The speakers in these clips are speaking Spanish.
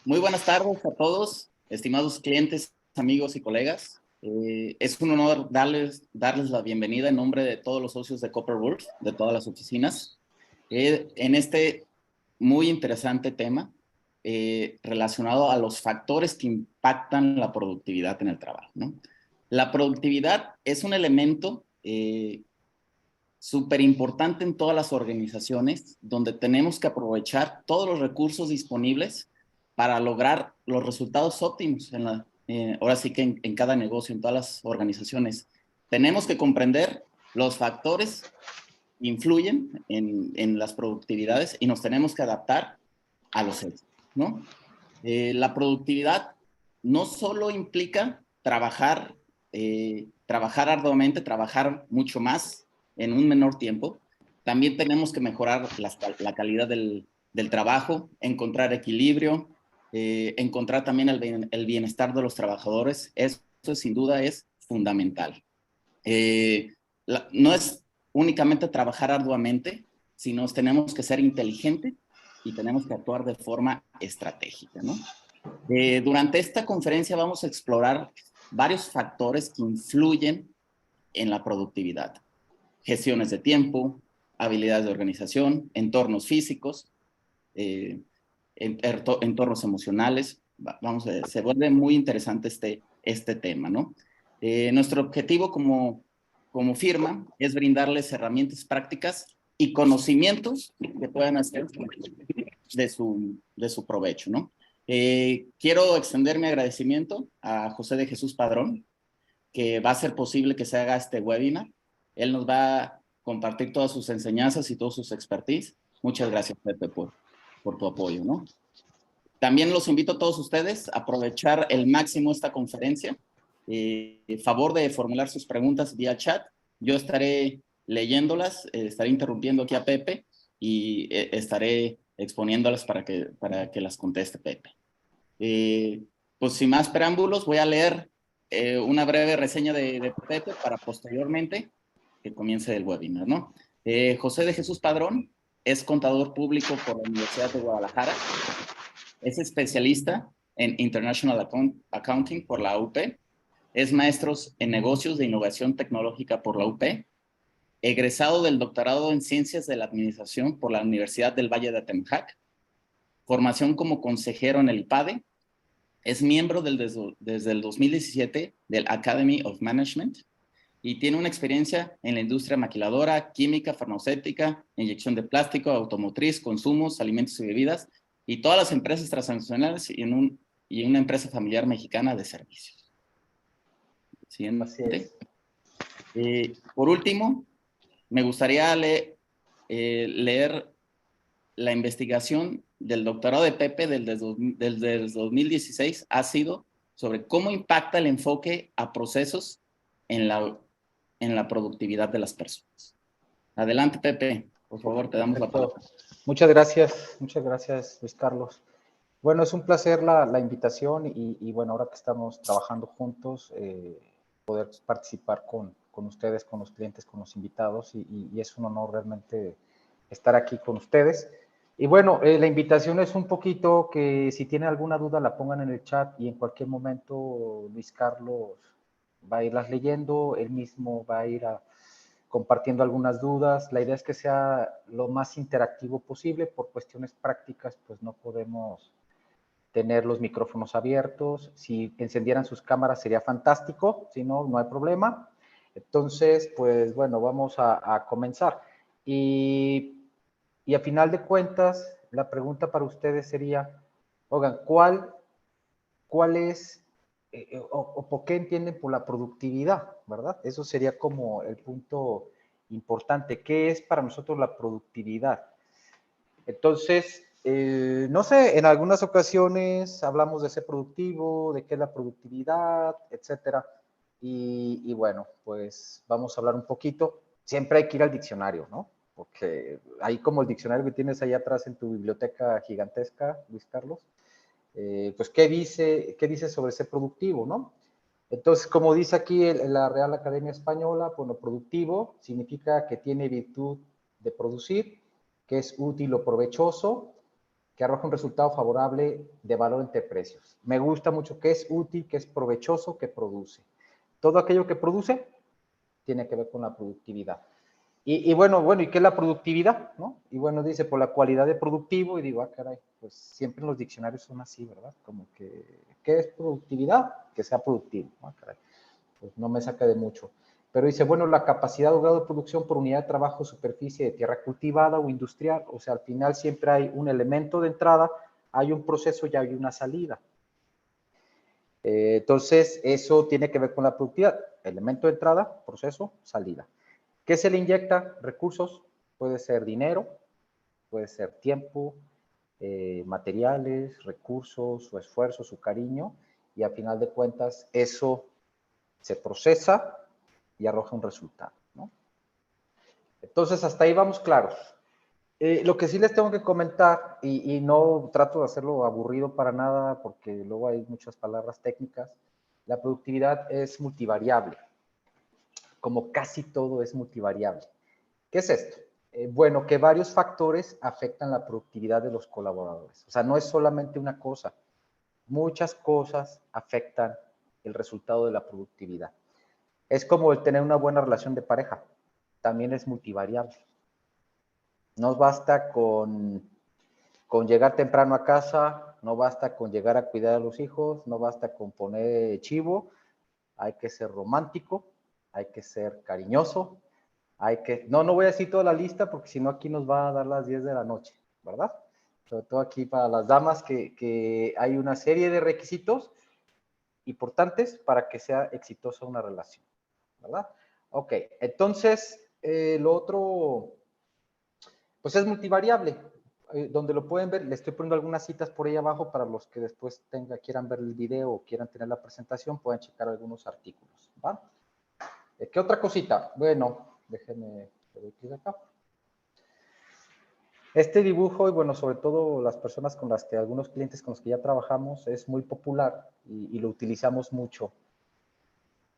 Muy buenas tardes a todos, estimados clientes, amigos y colegas. Es un honor darles la bienvenida en nombre de todos los socios de Copperworld, de todas las oficinas, en este muy interesante tema relacionado a los factores que impactan la productividad en el trabajo, ¿no? La productividad es un elemento súper importante en todas las organizaciones, donde tenemos que aprovechar todos los recursos disponibles para lograr los resultados óptimos ahora sí que en cada negocio, en todas las organizaciones. Tenemos que comprender los factores que influyen en las productividades y nos tenemos que adaptar a los hechos, ¿no? La productividad no solo implica trabajar arduamente, trabajar mucho más en un menor tiempo, también tenemos que mejorar la calidad del trabajo, encontrar equilibrio, encontrar también el bienestar de los trabajadores. Eso sin duda es fundamental. No es únicamente trabajar arduamente, sino tenemos que ser inteligentes y tenemos que actuar de forma estratégica, ¿no? Durante esta conferencia vamos a explorar varios factores que influyen en la productividad. Gestiones de tiempo, habilidades de organización, entornos físicos, eh, entornos emocionales. Se vuelve muy interesante este tema, ¿no? Nuestro objetivo como firma es brindarles herramientas prácticas y conocimientos que puedan hacer de su provecho, ¿no? Quiero extender mi agradecimiento a José de Jesús Padrón, que va a hacer posible que se haga este webinar. Él nos va a compartir todas sus enseñanzas y todas sus expertise. Muchas gracias, Pepe, por tu apoyo, ¿no? También los invito a todos ustedes a aprovechar el máximo esta conferencia. Favor de formular sus preguntas vía chat. Yo estaré leyéndolas, estaré interrumpiendo aquí a Pepe y estaré exponiéndolas para que las conteste Pepe. Pues sin más preámbulos, voy a leer una breve reseña de Pepe para posteriormente que comience el webinar, ¿no? José de Jesús Padrón es contador público por la Universidad de Guadalajara. Es especialista en International Accounting por la UP. Es maestro en negocios de innovación tecnológica por la UP. Egresado del doctorado en ciencias de la administración por la Universidad del Valle de Atemajac. Formación como consejero en el IPADE. Es miembro desde el 2017 del Academy of Management y tiene una experiencia en la industria maquiladora, química, farmacéutica, inyección de plástico, automotriz, consumos, alimentos y bebidas, y todas las empresas transnacionales y una empresa familiar mexicana de servicios. Así es. Siguiente. Por último, me gustaría leer la investigación del doctorado de Pepe desde el 2016 ha sido sobre cómo impacta el enfoque a procesos en la productividad de las personas. Adelante, Pepe, por favor, te damos la Perfecto. palabra. Muchas gracias, Luis Carlos. Bueno, es un placer la invitación y bueno, ahora que estamos trabajando juntos, poder participar con ustedes, con los clientes, con los invitados y es un honor realmente estar aquí con ustedes. Y bueno, la invitación es un poquito que si tienen alguna duda la pongan en el chat y en cualquier momento Luis Carlos va a irlas leyendo, él mismo va a ir compartiendo algunas dudas. La idea es que sea lo más interactivo posible. Por cuestiones prácticas, pues no podemos tener los micrófonos abiertos. Si encendieran sus cámaras sería fantástico, si no, no hay problema. Entonces, pues bueno, vamos a comenzar. Y a final de cuentas, la pregunta para ustedes sería, oigan, ¿cuál es o por qué entienden por la productividad, ¿verdad? Eso sería como el punto importante. ¿Qué es para nosotros la productividad? Entonces, no sé, en algunas ocasiones hablamos de ser productivo, de qué es la productividad, etcétera. Y bueno, pues vamos a hablar un poquito. Siempre hay que ir al diccionario, ¿no? Porque ahí como el diccionario que tienes ahí atrás en tu biblioteca gigantesca, Luis Carlos, pues qué dice sobre ser productivo, ¿no? Entonces, como dice aquí la Real Academia Española, bueno, productivo significa que tiene virtud de producir, que es útil o provechoso, que arroja un resultado favorable de valor entre precios. Me gusta mucho que es útil, que es provechoso, que produce. Todo aquello que produce tiene que ver con la productividad. Y bueno, ¿y qué es la productividad? ¿No? Y bueno, dice, por la cualidad de productivo, y digo, caray, pues siempre en los diccionarios son así, ¿verdad? Como que, ¿qué es productividad? Que sea productivo, caray, pues no me saca de mucho. Pero dice, bueno, la capacidad o grado de producción por unidad de trabajo, superficie de tierra cultivada o industrial, o sea, al final siempre hay un elemento de entrada, hay un proceso y hay una salida. Entonces, eso tiene que ver con la productividad, elemento de entrada, proceso, salida. ¿Qué se le inyecta? Recursos, puede ser dinero, puede ser tiempo, materiales, recursos, su esfuerzo, su cariño, y al final de cuentas eso se procesa y arroja un resultado, ¿no? Entonces, hasta ahí vamos claros. Lo que sí les tengo que comentar, y no trato de hacerlo aburrido para nada, porque luego hay muchas palabras técnicas, la productividad es multivariable, como casi todo es multivariable. ¿Qué es esto? Bueno, que varios factores afectan la productividad de los colaboradores. O sea, no es solamente una cosa. Muchas cosas afectan el resultado de la productividad. Es como el tener una buena relación de pareja. También es multivariable. No basta con llegar temprano a casa, no basta con llegar a cuidar a los hijos, no basta con poner chivo. Hay que ser romántico, hay que ser cariñoso, no voy a decir toda la lista porque si no aquí nos va a dar las 10 de la noche, ¿verdad? Sobre todo aquí para las damas que hay una serie de requisitos importantes para que sea exitosa una relación, ¿verdad? Ok, entonces lo otro, pues es multivariable, donde lo pueden ver, les estoy poniendo algunas citas por ahí abajo para los que después quieran ver el video o quieran tener la presentación, pueden checar algunos artículos, ¿va? ¿Qué otra cosita? Bueno, déjenme ver acá. Este dibujo, y bueno, sobre todo las personas con las que, algunos clientes con los que ya trabajamos, es muy popular y lo utilizamos mucho,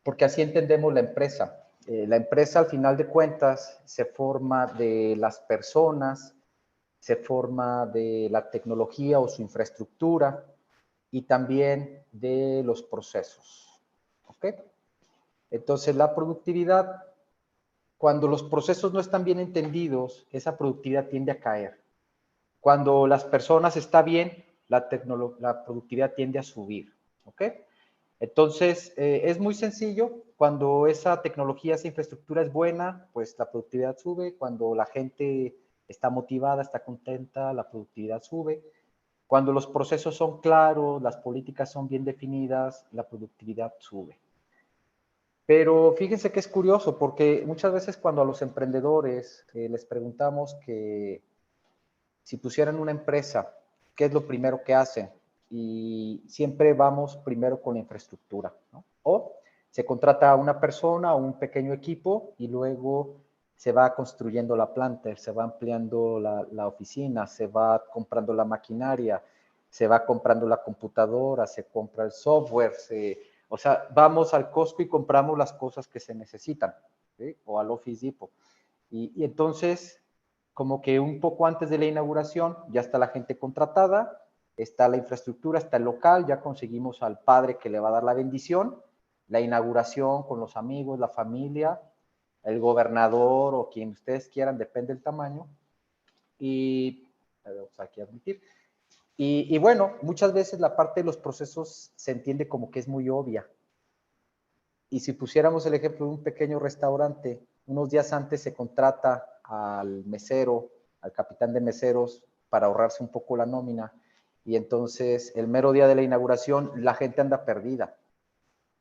porque así entendemos la empresa. La empresa, al final de cuentas, se forma de las personas, se forma de la tecnología o su infraestructura y también de los procesos. ¿Ok? Entonces, la productividad, cuando los procesos no están bien entendidos, esa productividad tiende a caer. Cuando las personas están bien, la productividad tiende a subir. ¿Ok? Entonces, es muy sencillo. Cuando esa tecnología, esa infraestructura es buena, pues la productividad sube. Cuando la gente está motivada, está contenta, la productividad sube. Cuando los procesos son claros, las políticas son bien definidas, la productividad sube. Pero fíjense que es curioso, porque muchas veces cuando a los emprendedores les preguntamos que si pusieran una empresa, ¿qué es lo primero que hacen? Y siempre vamos primero con la infraestructura, ¿no? O se contrata a una persona o un pequeño equipo y luego se va construyendo la planta, se va ampliando la oficina, se va comprando la maquinaria, se va comprando la computadora, se compra el software, o sea, vamos al Costco y compramos las cosas que se necesitan, ¿sí? O al Office Depot. Y entonces, como que un poco antes de la inauguración, ya está la gente contratada, está la infraestructura, está el local, ya conseguimos al padre que le va a dar la bendición, la inauguración con los amigos, la familia, el gobernador o quien ustedes quieran, depende del tamaño. Y, vamos aquí a admitir. Y bueno, muchas veces la parte de los procesos se entiende como que es muy obvia. Y si pusiéramos el ejemplo de un pequeño restaurante, unos días antes se contrata al mesero, al capitán de meseros, para ahorrarse un poco la nómina. Y entonces el mero día de la inauguración la gente anda perdida,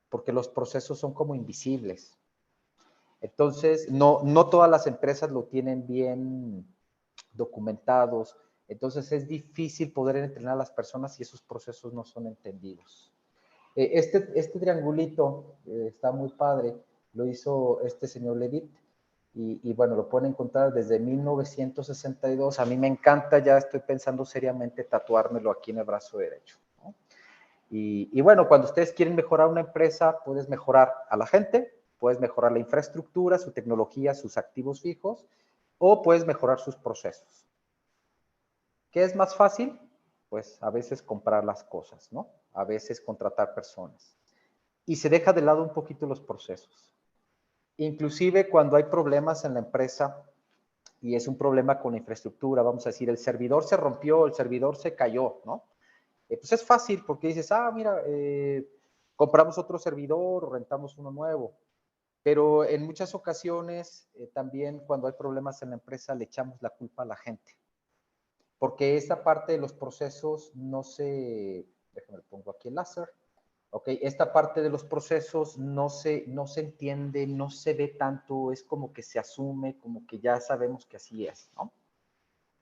porque los procesos son como invisibles. Entonces, no todas las empresas lo tienen bien documentados. Entonces es difícil poder entrenar a las personas si esos procesos no son entendidos. Este triangulito está muy padre, lo hizo este señor Levitt y bueno, lo pueden encontrar desde 1962. A mí me encanta, ya estoy pensando seriamente tatuármelo aquí en el brazo derecho, ¿no? Y bueno, cuando ustedes quieren mejorar una empresa, puedes mejorar a la gente, puedes mejorar la infraestructura, su tecnología, sus activos fijos, o puedes mejorar sus procesos. ¿Qué es más fácil? pues a veces comprar las cosas, ¿no? A veces contratar personas. Y se deja de lado un poquito los procesos. Inclusive cuando hay problemas en la empresa y es un problema con la infraestructura, vamos a decir, el servidor se rompió, el servidor se cayó, ¿no? Pues es fácil porque dices, mira, compramos otro servidor o rentamos uno nuevo. Pero en muchas ocasiones también cuando hay problemas en la empresa le echamos la culpa a la gente. Porque esta parte de los procesos no se, déjame le pongo aquí el láser, ok, esta parte de los procesos no se entiende, no se ve tanto, es como que se asume, como que ya sabemos que así es, ¿no?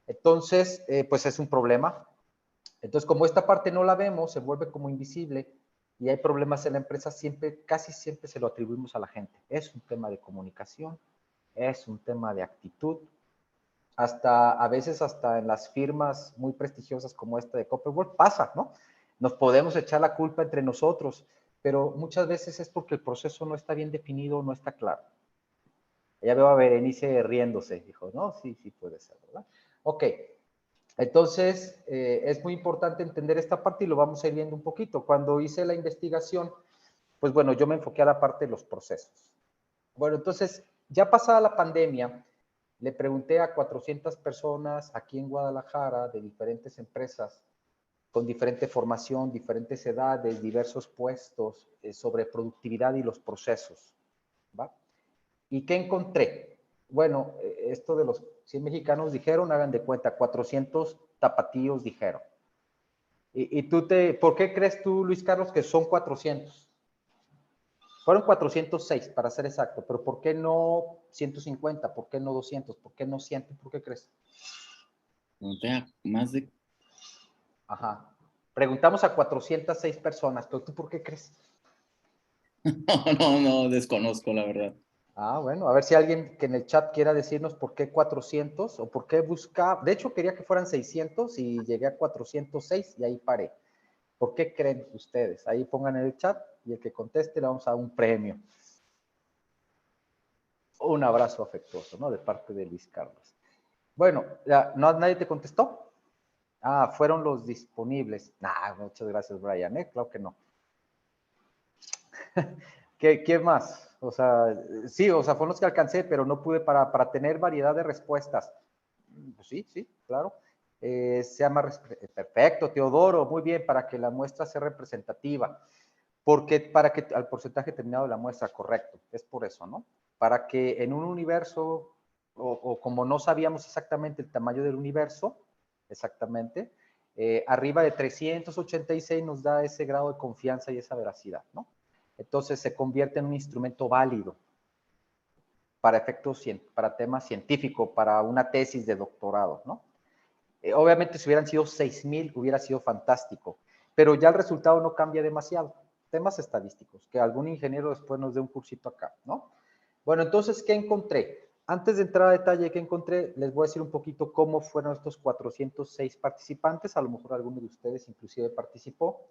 Entonces, pues es un problema. Entonces, como esta parte no la vemos, se vuelve como invisible y hay problemas en la empresa, siempre, casi siempre se lo atribuimos a la gente. Es un tema de comunicación, es un tema de actitud, hasta a veces hasta en las firmas muy prestigiosas como esta de Copperworld pasa, ¿no? Nos podemos echar la culpa entre nosotros, pero muchas veces es porque el proceso no está bien definido, no está claro. Ya veo a Berenice riéndose, dijo, no, sí, sí puede ser, ¿verdad? Ok, entonces es muy importante entender esta parte y lo vamos a ir viendo un poquito. Cuando hice la investigación, pues bueno, yo me enfoqué a la parte de los procesos. Bueno, entonces, ya pasada la pandemia, le pregunté a 400 personas aquí en Guadalajara de diferentes empresas con diferente formación, diferentes edades, diversos puestos sobre productividad y los procesos. ¿Va? ¿Y qué encontré? Bueno, esto de los 100 mexicanos dijeron, hagan de cuenta, 400 tapatíos dijeron. Y tú ¿por qué crees tú, Luis Carlos, que son 400? Fueron 406, para ser exacto, pero ¿por qué no 150? ¿Por qué no 200? ¿Por qué no 100? ¿Por qué crees? No tenga más de... Ajá. Preguntamos a 406 personas, pero ¿tú por qué crees? No, desconozco, la verdad. Bueno, a ver si alguien que en el chat quiera decirnos por qué 400 o por qué busca. De hecho, quería que fueran 600 y llegué a 406 y ahí paré. ¿Por qué creen ustedes? Ahí pongan en el chat y el que conteste le vamos a dar un premio. Un abrazo afectuoso, ¿no? De parte de Luis Carlos. Bueno, ¿no, nadie te contestó? Fueron los disponibles. Muchas gracias, Brian, ¿eh? Claro que no. ¿Qué más? O sea, sí, o sea, fueron los que alcancé, pero no pude para tener variedad de respuestas. Pues sí, sí, claro. Perfecto, Teodoro, muy bien, para que la muestra sea representativa. Porque para que al porcentaje terminado de la muestra, correcto, es por eso, ¿no? Para que en un universo, o como no sabíamos exactamente el tamaño del universo, exactamente, arriba de 386 nos da ese grado de confianza y esa veracidad, ¿no? Entonces se convierte en un instrumento válido para efectos, para temas científicos, para una tesis de doctorado, ¿no? Obviamente si hubieran sido 6,000 hubiera sido fantástico, pero ya el resultado no cambia demasiado. Temas estadísticos, que algún ingeniero después nos dé un cursito acá, ¿no? Bueno, entonces, ¿qué encontré? Antes de entrar a detalle de qué encontré, les voy a decir un poquito cómo fueron estos 406 participantes. A lo mejor alguno de ustedes inclusive participó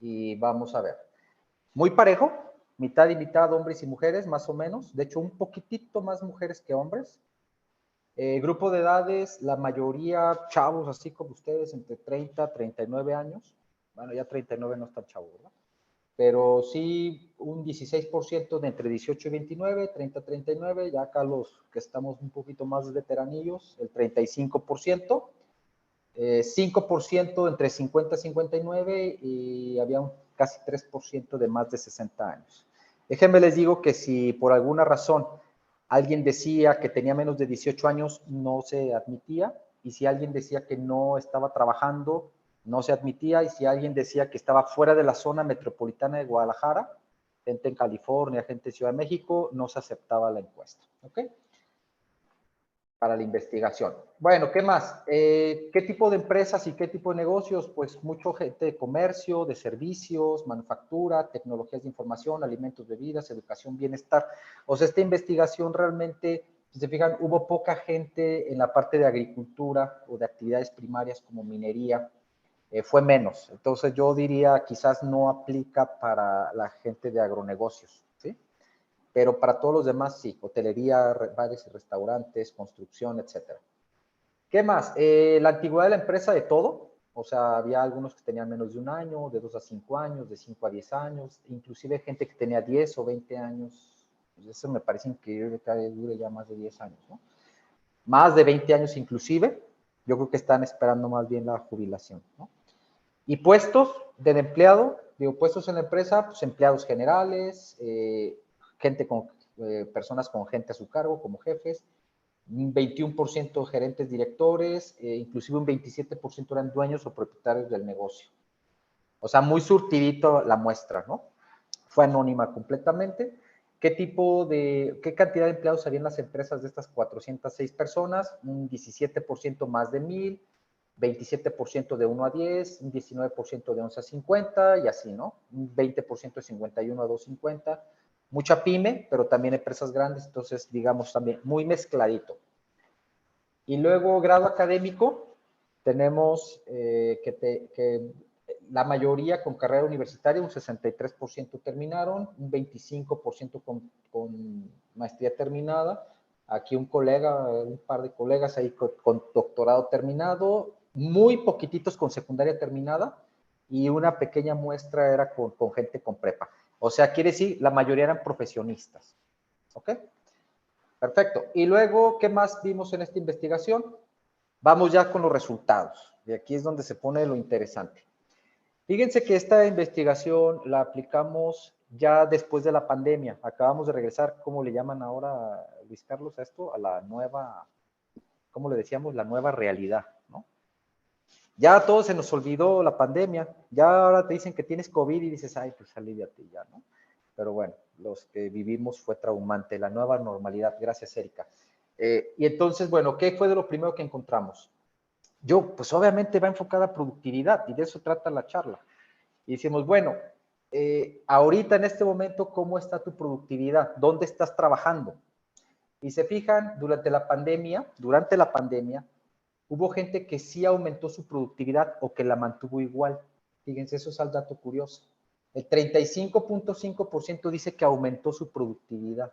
y vamos a ver. Muy parejo, mitad y mitad hombres y mujeres, más o menos. De hecho, un poquitito más mujeres que hombres. Grupo de edades, la mayoría chavos, así como ustedes, entre 30 y 39 años. Bueno, ya 39 no están chavos, ¿verdad? Pero sí un 16% de entre 18 y 29, 30 a 39, ya acá los que estamos un poquito más veteranillos, el 35%, 5% entre 50 y 59 y había un casi 3% de más de 60 años. Déjenme les digo que si por alguna razón alguien decía que tenía menos de 18 años, no se admitía, y si alguien decía que no estaba trabajando, no se admitía, y si alguien decía que estaba fuera de la zona metropolitana de Guadalajara, gente en California, gente en Ciudad de México, no se aceptaba la encuesta, ¿ok? Para la investigación. Bueno, ¿qué más? ¿Qué tipo de empresas y qué tipo de negocios? Pues mucho gente de comercio, de servicios, manufactura, tecnologías de información, alimentos, bebidas, educación, bienestar. O sea, esta investigación realmente, si se fijan, hubo poca gente en la parte de agricultura o de actividades primarias como minería, fue menos. Entonces yo diría quizás no aplica para la gente de agronegocios, ¿sí? Pero para todos los demás sí, hotelería, bares y restaurantes, construcción, etcétera. ¿Qué más? La antigüedad de la empresa de todo. O sea, había algunos que tenían menos de un año, de 2 a 5 años, de 5 a 10 años, inclusive gente que tenía 10 o 20 años. Pues eso me parece increíble que dure ya más de 10 años, ¿no? Más de 20 años inclusive, yo creo que están esperando más bien la jubilación, ¿no? Y puestos del empleado, digo, puestos en la empresa, pues empleados generales, gente con, personas con gente a su cargo como jefes, un 21% gerentes directores, inclusive un 27% eran dueños o propietarios del negocio. O sea, muy surtidito la muestra, ¿no? Fue anónima completamente. ¿Qué cantidad de empleados había en las empresas de estas 406 personas? Un 17% más de 1000, 27% de 1 a 10, un 19% de 11 a 50 y así, ¿no? Un 20% de 51 a 250. Mucha pyme, pero también empresas grandes, entonces, digamos, también muy mezcladito. Y luego, grado académico, tenemos que la mayoría con carrera universitaria, un 63% terminaron, un 25% con maestría terminada. Aquí un par de colegas ahí con doctorado terminado, muy poquititos con secundaria terminada y una pequeña muestra era con gente con prepa. O sea, quiere decir, la mayoría eran profesionistas. ¿Ok? Perfecto. Y luego, ¿qué más vimos en esta investigación? Vamos ya con los resultados. Y aquí es donde se pone lo interesante. Fíjense que esta investigación la aplicamos ya después de la pandemia. Acabamos de regresar, ¿cómo le llaman ahora, Luis Carlos, a esto? A la nueva, ¿cómo le decíamos? La nueva realidad, ¿no? Ya a todos se nos olvidó la pandemia. Ya ahora te dicen que tienes COVID y dices, ay, pues aliviate ya, ¿no? Pero bueno, los que vivimos fue traumante, la nueva normalidad. Gracias, Erika. Y entonces, bueno, ¿qué fue de lo primero que encontramos? Pues obviamente va enfocada a productividad y de eso trata la charla. Y decimos, bueno, ahorita en este momento, ¿cómo está tu productividad? ¿Dónde estás trabajando? Y se fijan, durante la pandemia, hubo gente que sí aumentó su productividad o que la mantuvo igual. Fíjense, eso es el dato curioso. El 35.5% dice que aumentó su productividad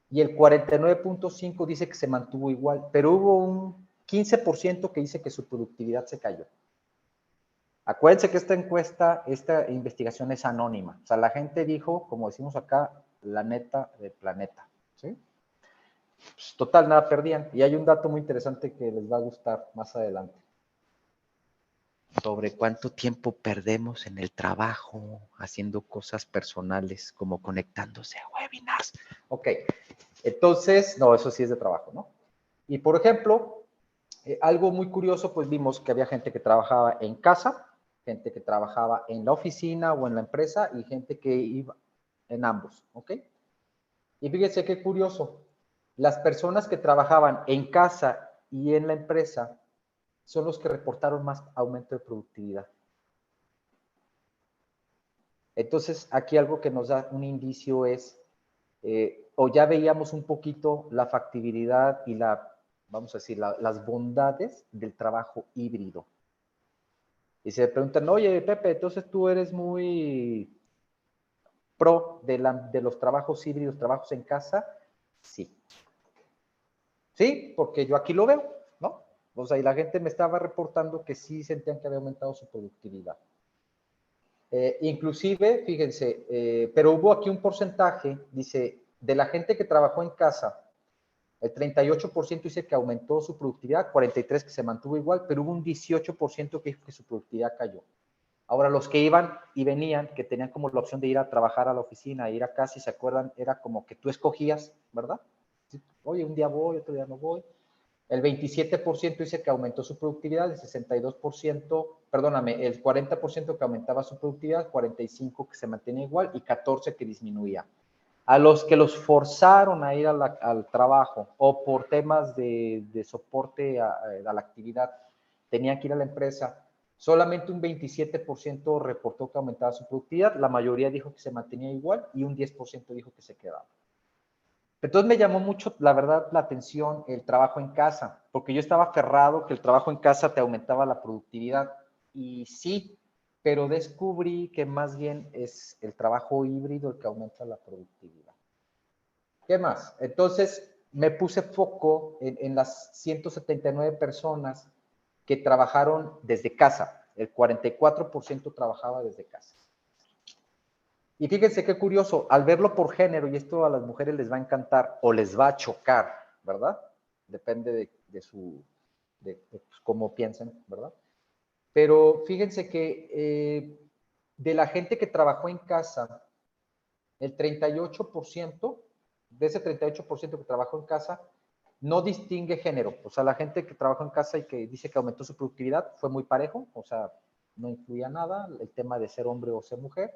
y el 49.5% dice que se mantuvo igual, pero hubo un 15% que dice que su productividad se cayó. Acuérdense que esta investigación es anónima. O sea, la gente dijo, como decimos acá, la neta del planeta. ¿Sí? Pues, total, nada perdían. Y hay un dato muy interesante que les va a gustar más adelante. Sobre cuánto tiempo perdemos en el trabajo, haciendo cosas personales, como conectándose a webinars. Ok, entonces, no, eso sí es de trabajo, ¿no? Y por ejemplo, algo muy curioso, pues vimos que había gente que trabajaba en casa, gente que trabajaba en la oficina o en la empresa y gente que iba en ambos, ¿ok? Y fíjense qué curioso, las personas que trabajaban en casa y en la empresa son los que reportaron más aumento de productividad. Entonces, aquí algo que nos da un indicio es, o ya veíamos un poquito la factibilidad y vamos a decir, las bondades del trabajo híbrido. Y se preguntan, oye, Pepe, entonces tú eres muy pro de los trabajos híbridos, trabajos en casa. Sí. Sí, porque yo aquí lo veo, ¿no? O sea, y la gente me estaba reportando que sí sentían que había aumentado su productividad. Inclusive, fíjense, pero hubo aquí un porcentaje, dice, de la gente que trabajó en casa, el 38% dice que aumentó su productividad, 43% que se mantuvo igual, pero hubo un 18% que dijo que su productividad cayó. Ahora, los que iban y venían, que tenían como la opción de ir a trabajar a la oficina, ir a casa, y se acuerdan, era como que tú escogías, ¿verdad? Oye, un día voy, otro día no voy. El 27% dice que aumentó su productividad, el 62%, perdóname, el 40% que aumentaba su productividad, 45% que se mantenía igual y 14% que disminuía. A los que los forzaron a ir al trabajo o por temas de soporte a la actividad, tenían que ir a la empresa, solamente un 27% reportó que aumentaba su productividad, la mayoría dijo que se mantenía igual y un 10% dijo que se quedaba. Entonces me llamó mucho, la verdad, la atención el trabajo en casa, porque yo estaba aferrado que el trabajo en casa te aumentaba la productividad. Y sí, pero descubrí que más bien es el trabajo híbrido el que aumenta la productividad. ¿Qué más? Entonces me puse foco en las 179 personas que trabajaron desde casa. El 44% trabajaba desde casa. Y fíjense qué curioso, al verlo por género, y esto a las mujeres les va a encantar o les va a chocar, ¿verdad? Depende de cómo piensen, ¿verdad? Pero fíjense que de la gente que trabajó en casa, el 38%, de ese 38% que trabajó en casa, no distingue género. O sea, la gente que trabajó en casa y que dice que aumentó su productividad fue muy parejo, o sea, no influía nada el tema de ser hombre o ser mujer.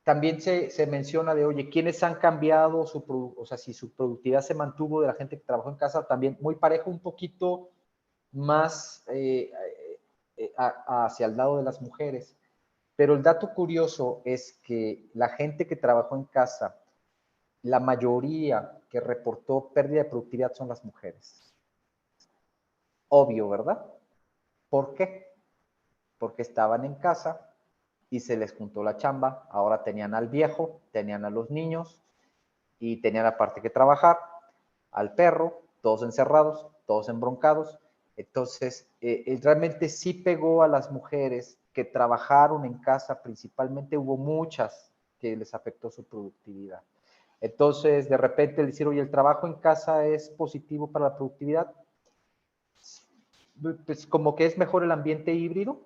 También se menciona de, oye, ¿quiénes han cambiado o sea, si su productividad se mantuvo de la gente que trabajó en casa? También muy parejo, un poquito más hacia el lado de las mujeres. Pero el dato curioso es que la gente que trabajó en casa, la mayoría que reportó pérdida de productividad son las mujeres. Obvio, ¿verdad? ¿Por qué? Porque estaban en casa y se les juntó la chamba. Ahora tenían al viejo, tenían a los niños y tenían aparte que trabajar, al perro, todos encerrados, todos embroncados. Entonces, realmente sí pegó a las mujeres que trabajaron en casa, principalmente hubo muchas que les afectó su productividad. Entonces, de repente decir, oye, el trabajo en casa es positivo para la productividad, pues como que es mejor el ambiente híbrido,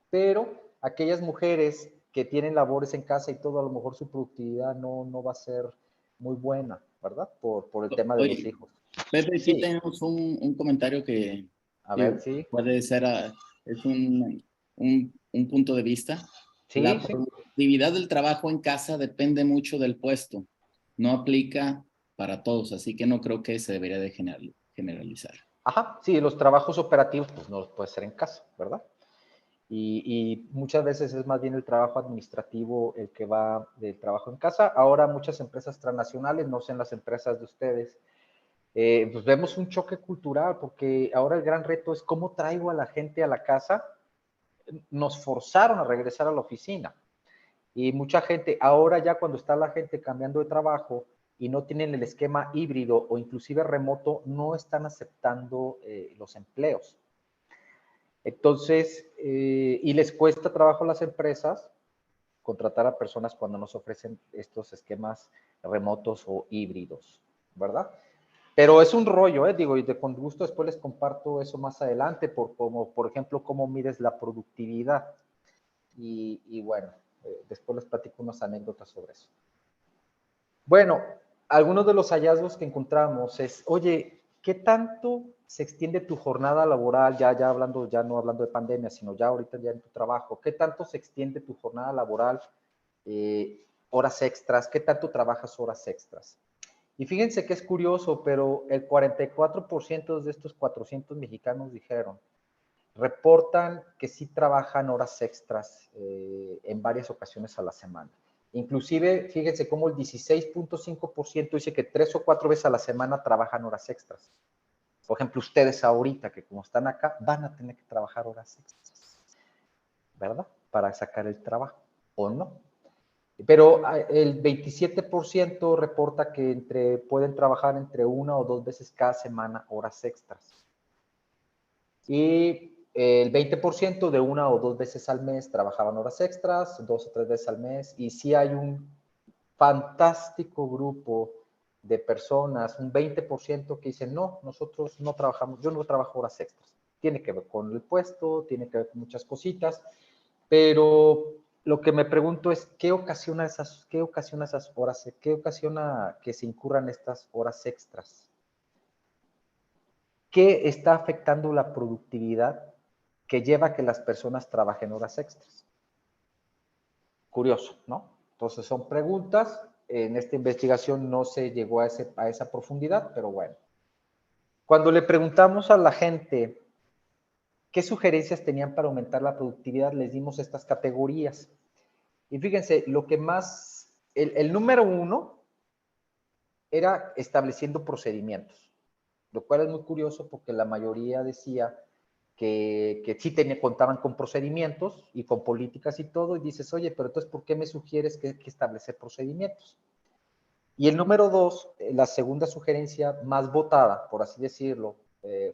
pero aquellas mujeres que tienen labores en casa y todo, a lo mejor su productividad no va a ser muy buena, ¿verdad? Por el tema de los Oye, hijos. Pepe, aquí Sí, tenemos un comentario a que ver, sí, puede ser, es un punto de vista. sí, La sí. productividad del trabajo en casa depende mucho del puesto, no aplica para todos, así que no creo que se debería de generalizar. Ajá, sí, los trabajos operativos, pues no los puede hacer en casa, ¿verdad? Y muchas veces es más bien el trabajo administrativo el que va del trabajo en casa. Ahora muchas empresas transnacionales, no sé en las empresas de ustedes, pues vemos un choque cultural porque ahora el gran reto es cómo traigo a la gente a la casa. Nos forzaron a regresar a la oficina y mucha gente, ahora ya cuando está la gente cambiando de trabajo y no tienen el esquema híbrido o inclusive remoto, no están aceptando los empleos. Entonces, y les cuesta trabajo a las empresas contratar a personas cuando nos ofrecen estos esquemas remotos o híbridos, ¿verdad? Pero es un rollo, digo, y con gusto después les comparto eso más adelante, como, por ejemplo, cómo mides la productividad. Y bueno, después les platico unas anécdotas sobre eso. Bueno, algunos de los hallazgos que encontramos es, oye, ¿qué tanto se extiende tu jornada laboral, ya hablando, ya no hablando de pandemia, sino ya ahorita ya en tu trabajo? ¿Qué tanto se extiende tu jornada laboral, horas extras? ¿Qué tanto trabajas horas extras? Y fíjense que es curioso, pero el 44% de estos 400 mexicanos dijeron, reportan que sí trabajan horas extras en varias ocasiones a la semana. Inclusive, fíjense cómo el 16.5% dice que 3 o 4 veces a la semana trabajan horas extras. Por ejemplo, ustedes ahorita, que como están acá, van a tener que trabajar horas extras, ¿verdad? Para sacar el trabajo, ¿o no? Pero el 27% reporta que pueden trabajar entre 1 o 2 veces cada semana horas extras. Y el 20% de 1 o 2 veces al mes trabajaban horas extras, 2 o 3 veces al mes. Y sí hay un fantástico grupo de personas, un 20% que dicen, no, nosotros no trabajamos, yo no trabajo horas extras. Tiene que ver con el puesto, tiene que ver con muchas cositas, pero lo que me pregunto es, ¿qué ocasiona esas horas, qué ocasiona que se incurran estas horas extras? ¿Qué está afectando la productividad que lleva a que las personas trabajen horas extras? Curioso, ¿no? Entonces son preguntas. En esta investigación no se llegó a esa profundidad, pero bueno. Cuando le preguntamos a la gente qué sugerencias tenían para aumentar la productividad, les dimos estas categorías. Y fíjense, lo que más, el número 1 era estableciendo procedimientos, lo cual es muy curioso porque la mayoría decía que sí contaban con procedimientos y con políticas y todo, y dices, oye, pero entonces, ¿por qué me sugieres que establecer procedimientos? Y el número 2, la segunda sugerencia más votada, por así decirlo,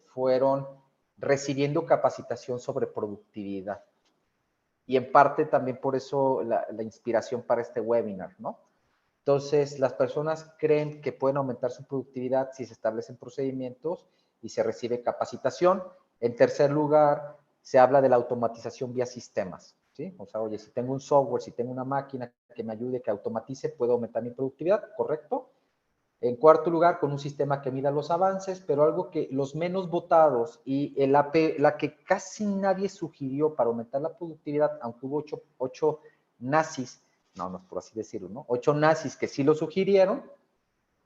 fueron recibiendo capacitación sobre productividad. Y en parte también por eso la inspiración para este webinar, ¿no? Entonces, las personas creen que pueden aumentar su productividad si se establecen procedimientos y se recibe capacitación. En tercer lugar, se habla de la automatización vía sistemas, ¿sí? O sea, oye, si tengo un software, si tengo una máquina que me ayude, que automatice, puedo aumentar mi productividad, ¿correcto? En cuarto lugar, con un sistema que mida los avances, pero algo que los menos votados y la que casi nadie sugirió para aumentar la productividad, aunque hubo ocho nazis, no es por así decirlo, ¿no? 8 nazis que sí lo sugirieron,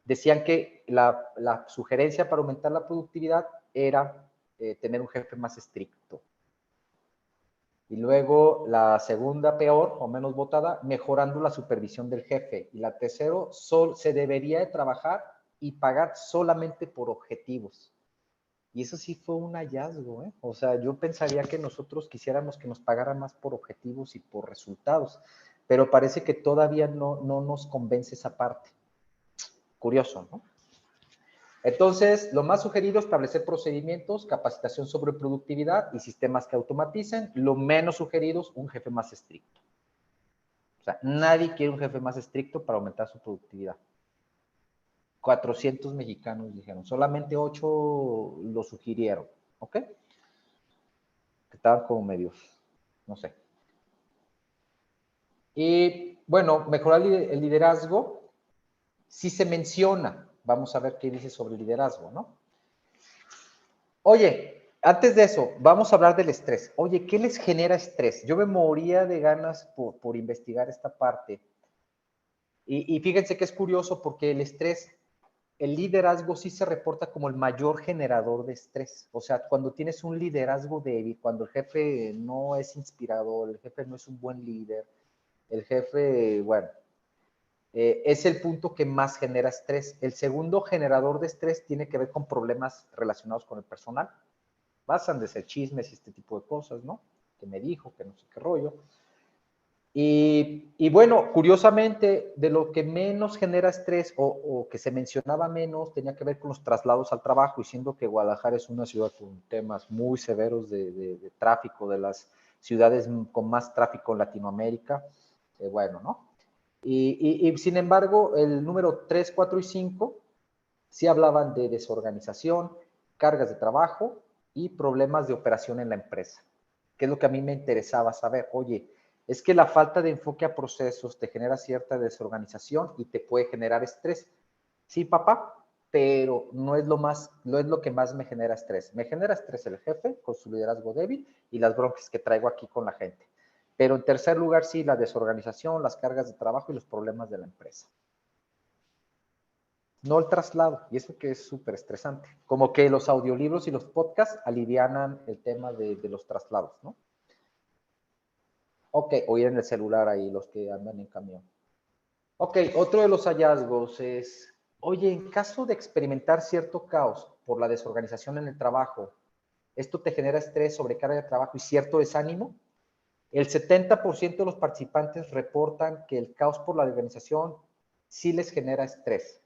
decían que la sugerencia para aumentar la productividad era tener un jefe más estricto. Y luego la segunda, peor o menos votada, mejorando la supervisión del jefe. Y la tercera, se debería de trabajar y pagar solamente por objetivos. Y eso sí fue un hallazgo, ¿eh? O sea, yo pensaría que nosotros quisiéramos que nos pagaran más por objetivos y por resultados, pero parece que todavía no nos convence esa parte. Curioso, ¿no? Entonces, lo más sugerido es establecer procedimientos, capacitación sobre productividad y sistemas que automaticen. Lo menos sugerido es un jefe más estricto. O sea, nadie quiere un jefe más estricto para aumentar su productividad. 400 mexicanos dijeron, solamente 8 lo sugirieron, ¿ok? Estaban como medios, no sé. Y bueno, mejorar el liderazgo, sí se menciona. Vamos a ver qué dice sobre el liderazgo, ¿no? Oye, antes de eso, vamos a hablar del estrés. Oye, ¿qué les genera estrés? Yo me moría de ganas por investigar esta parte. Y fíjense que es curioso porque el estrés, el liderazgo sí se reporta como el mayor generador de estrés. O sea, cuando tienes un liderazgo débil, cuando el jefe no es inspirador, el jefe no es un buen líder, el jefe, bueno, es el punto que más genera estrés. El segundo generador de estrés tiene que ver con problemas relacionados con el personal. Pasan de ser chismes y este tipo de cosas, ¿no? Que me dijo, que no sé qué rollo. Y bueno, curiosamente, de lo que menos genera estrés o que se mencionaba menos, tenía que ver con los traslados al trabajo, y siendo que Guadalajara es una ciudad con temas muy severos de tráfico, de las ciudades con más tráfico en Latinoamérica, bueno, ¿no? Y sin embargo, el número 3, 4 y 5 sí hablaban de desorganización, cargas de trabajo y problemas de operación en la empresa, que es lo que a mí me interesaba saber. Oye, es que la falta de enfoque a procesos te genera cierta desorganización y te puede generar estrés. Sí, papá, pero no es lo que más me genera estrés. Me genera estrés el jefe con su liderazgo débil y las broncas que traigo aquí con la gente. Pero en tercer lugar, sí, la desorganización, las cargas de trabajo y los problemas de la empresa. No el traslado, y eso que es súper estresante. Como que los audiolibros y los podcasts alivianan el tema de los traslados, ¿no? Ok, o ir en el celular ahí, los que andan en camión. Ok, otro de los hallazgos es, oye, en caso de experimentar cierto caos por la desorganización en el trabajo, ¿esto te genera estrés, sobrecarga de trabajo y cierto desánimo? El 70% de los participantes reportan que el caos por la organización sí les genera estrés,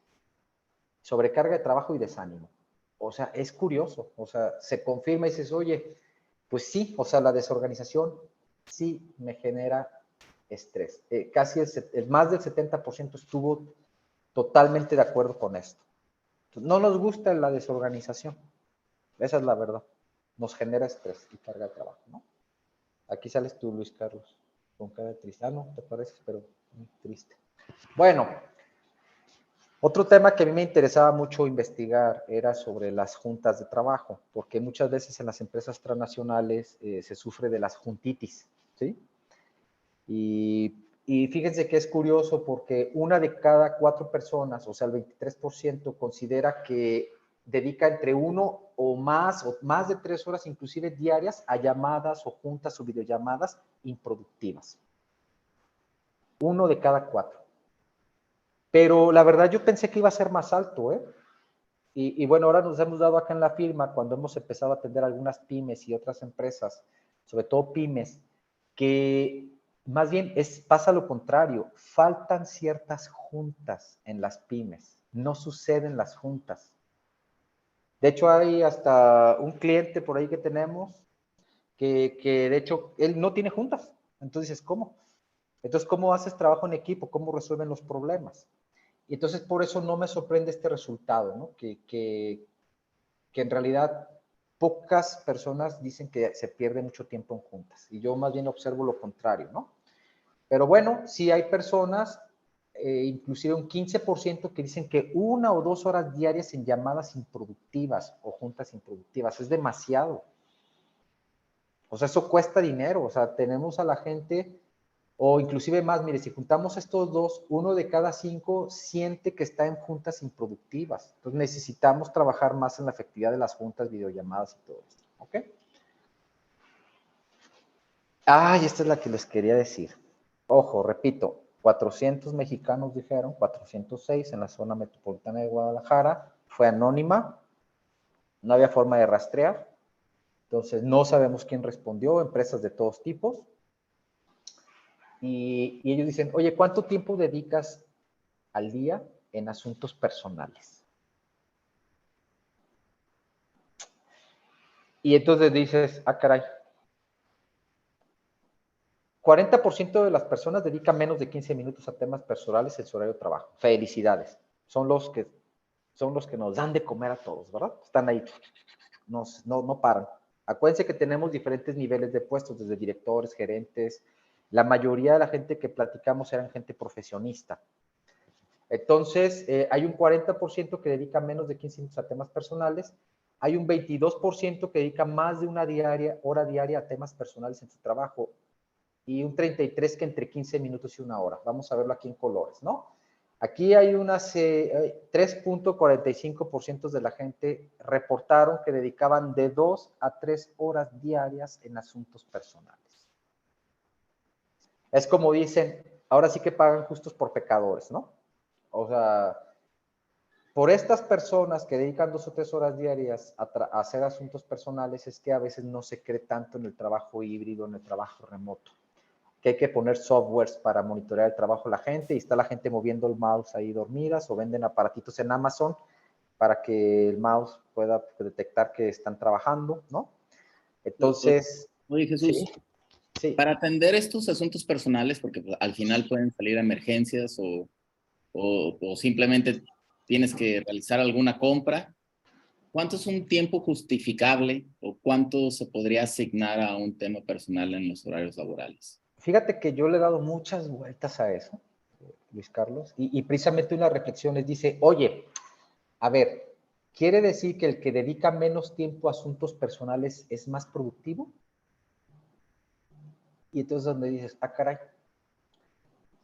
sobrecarga de trabajo y desánimo. O sea, es curioso, o sea, se confirma y dices, oye, pues sí, o sea, la desorganización sí me genera estrés. Casi más del 70% estuvo totalmente de acuerdo con esto. Entonces, no nos gusta la desorganización, esa es la verdad. Nos genera estrés y carga de trabajo, ¿no? Aquí sales tú, Luis Carlos, con cara de triste. Ah, no, te pareces, pero muy triste. Bueno, otro tema que a mí me interesaba mucho investigar era sobre las juntas de trabajo, porque muchas veces en las empresas transnacionales se sufre de las juntitis, ¿sí? Y fíjense que es curioso porque una de cada 4 personas, o sea, el 23%, considera que dedica entre 1 o más de 3 horas, inclusive diarias, a llamadas o juntas o videollamadas improductivas. 1 de cada 4. Pero la verdad yo pensé que iba a ser más alto, ¿eh? Y bueno, ahora nos hemos dado acá en la firma, cuando hemos empezado a atender algunas pymes y otras empresas, sobre todo pymes, que más bien pasa lo contrario, faltan ciertas juntas en las pymes, no suceden las juntas. De hecho, hay hasta un cliente por ahí que tenemos que de hecho, él no tiene juntas. Entonces dices, ¿cómo? Entonces, ¿cómo haces trabajo en equipo? ¿Cómo resuelven los problemas? Y entonces, por eso no me sorprende este resultado, ¿no? Que en realidad pocas personas dicen que se pierde mucho tiempo en juntas. Y yo más bien observo lo contrario, ¿no? Pero bueno, sí hay personas, inclusive un 15% que dicen que 1 o 2 horas diarias en llamadas improductivas o juntas improductivas. Es demasiado. O sea, eso cuesta dinero. O sea, tenemos a la gente, o inclusive más, mire, si juntamos estos dos, 1 de cada 5 siente que está en juntas improductivas. Entonces necesitamos trabajar más en la efectividad de las juntas, videollamadas y todo esto. ¿Ok? Ay, esta es la que les quería decir. Ojo, repito, 400 mexicanos dijeron, 406 en la zona metropolitana de Guadalajara, fue anónima, no había forma de rastrear, entonces no sabemos quién respondió, empresas de todos tipos, y ellos dicen, oye, ¿cuánto tiempo dedicas al día en asuntos personales? Y entonces dices, ah, caray, 40% de las personas dedican menos de 15 minutos a temas personales en su horario de trabajo. Felicidades. Son los que nos dan de comer a todos, ¿verdad? Están ahí, no paran. Acuérdense que tenemos diferentes niveles de puestos, desde directores, gerentes. La mayoría de la gente que platicamos eran gente profesionista. Entonces, hay un 40% que dedica menos de 15 minutos a temas personales. Hay un 22% que dedica más de una hora diaria a temas personales en su trabajo. Y un 33% que entre 15 minutos y 1 hora. Vamos a verlo aquí en colores, ¿no? Aquí hay unas 3.45% de la gente reportaron que dedicaban de 2 a 3 horas diarias en asuntos personales. Es como dicen, ahora sí que pagan justos por pecadores, ¿no? O sea, por estas personas que dedican 2 o 3 horas diarias a hacer asuntos personales es que a veces no se cree tanto en el trabajo híbrido, en el trabajo remoto, que hay que poner softwares para monitorear el trabajo de la gente y está la gente moviendo el mouse ahí dormidas o venden aparatitos en Amazon para que el mouse pueda detectar que están trabajando, ¿no? Entonces, Oye, Jesús, sí, sí. para atender estos asuntos personales, porque pues, al final pueden salir emergencias o simplemente tienes que realizar alguna compra, ¿cuánto es un tiempo justificable o cuánto se podría asignar a un tema personal en los horarios laborales? Fíjate que yo le he dado muchas vueltas a eso, Luis Carlos, y precisamente una reflexión les dice, oye, a ver, ¿quiere decir que el que dedica menos tiempo a asuntos personales es más productivo? Y entonces donde dices, ah, caray,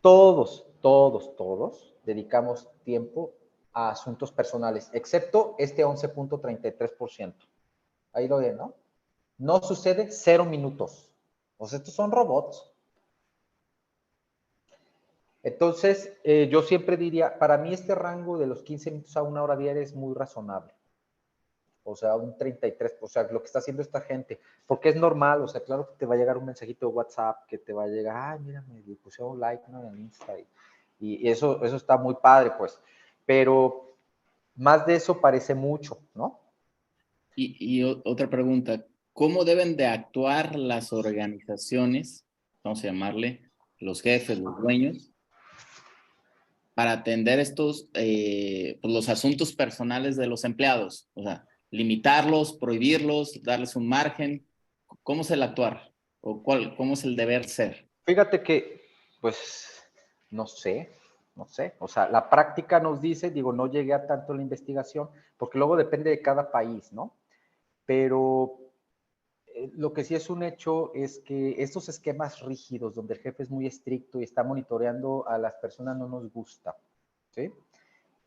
todos dedicamos tiempo a asuntos personales, excepto este 11.33%. Ahí lo ven, ¿no? No sucede 0 minutos. O sea, estos son robots. Entonces, yo siempre diría, para mí este rango de los 15 minutos a 1 hora diaria es muy razonable. O sea, un 33%, o sea, lo que está haciendo esta gente, porque es normal, o sea, claro que te va a llegar un mensajito de WhatsApp, que te va a llegar, ay, mira, me pusieron un like, ¿no? En el Insta, y eso está muy padre, pues, pero más de eso parece mucho, ¿no? Otra pregunta, ¿cómo deben de actuar las organizaciones, vamos a llamarle, los jefes, los dueños, para atender estos, pues los asuntos personales de los empleados? O sea, limitarlos, prohibirlos, darles un margen. ¿Cómo es el actuar? ¿O cómo es el deber ser? Fíjate que, pues, no sé, no sé, o sea, la práctica nos dice, digo, no llegué a tanto la investigación, porque luego depende de cada país, ¿no? Pero lo que sí es un hecho es que estos esquemas rígidos, donde el jefe es muy estricto y está monitoreando a las personas, no nos gusta, ¿sí?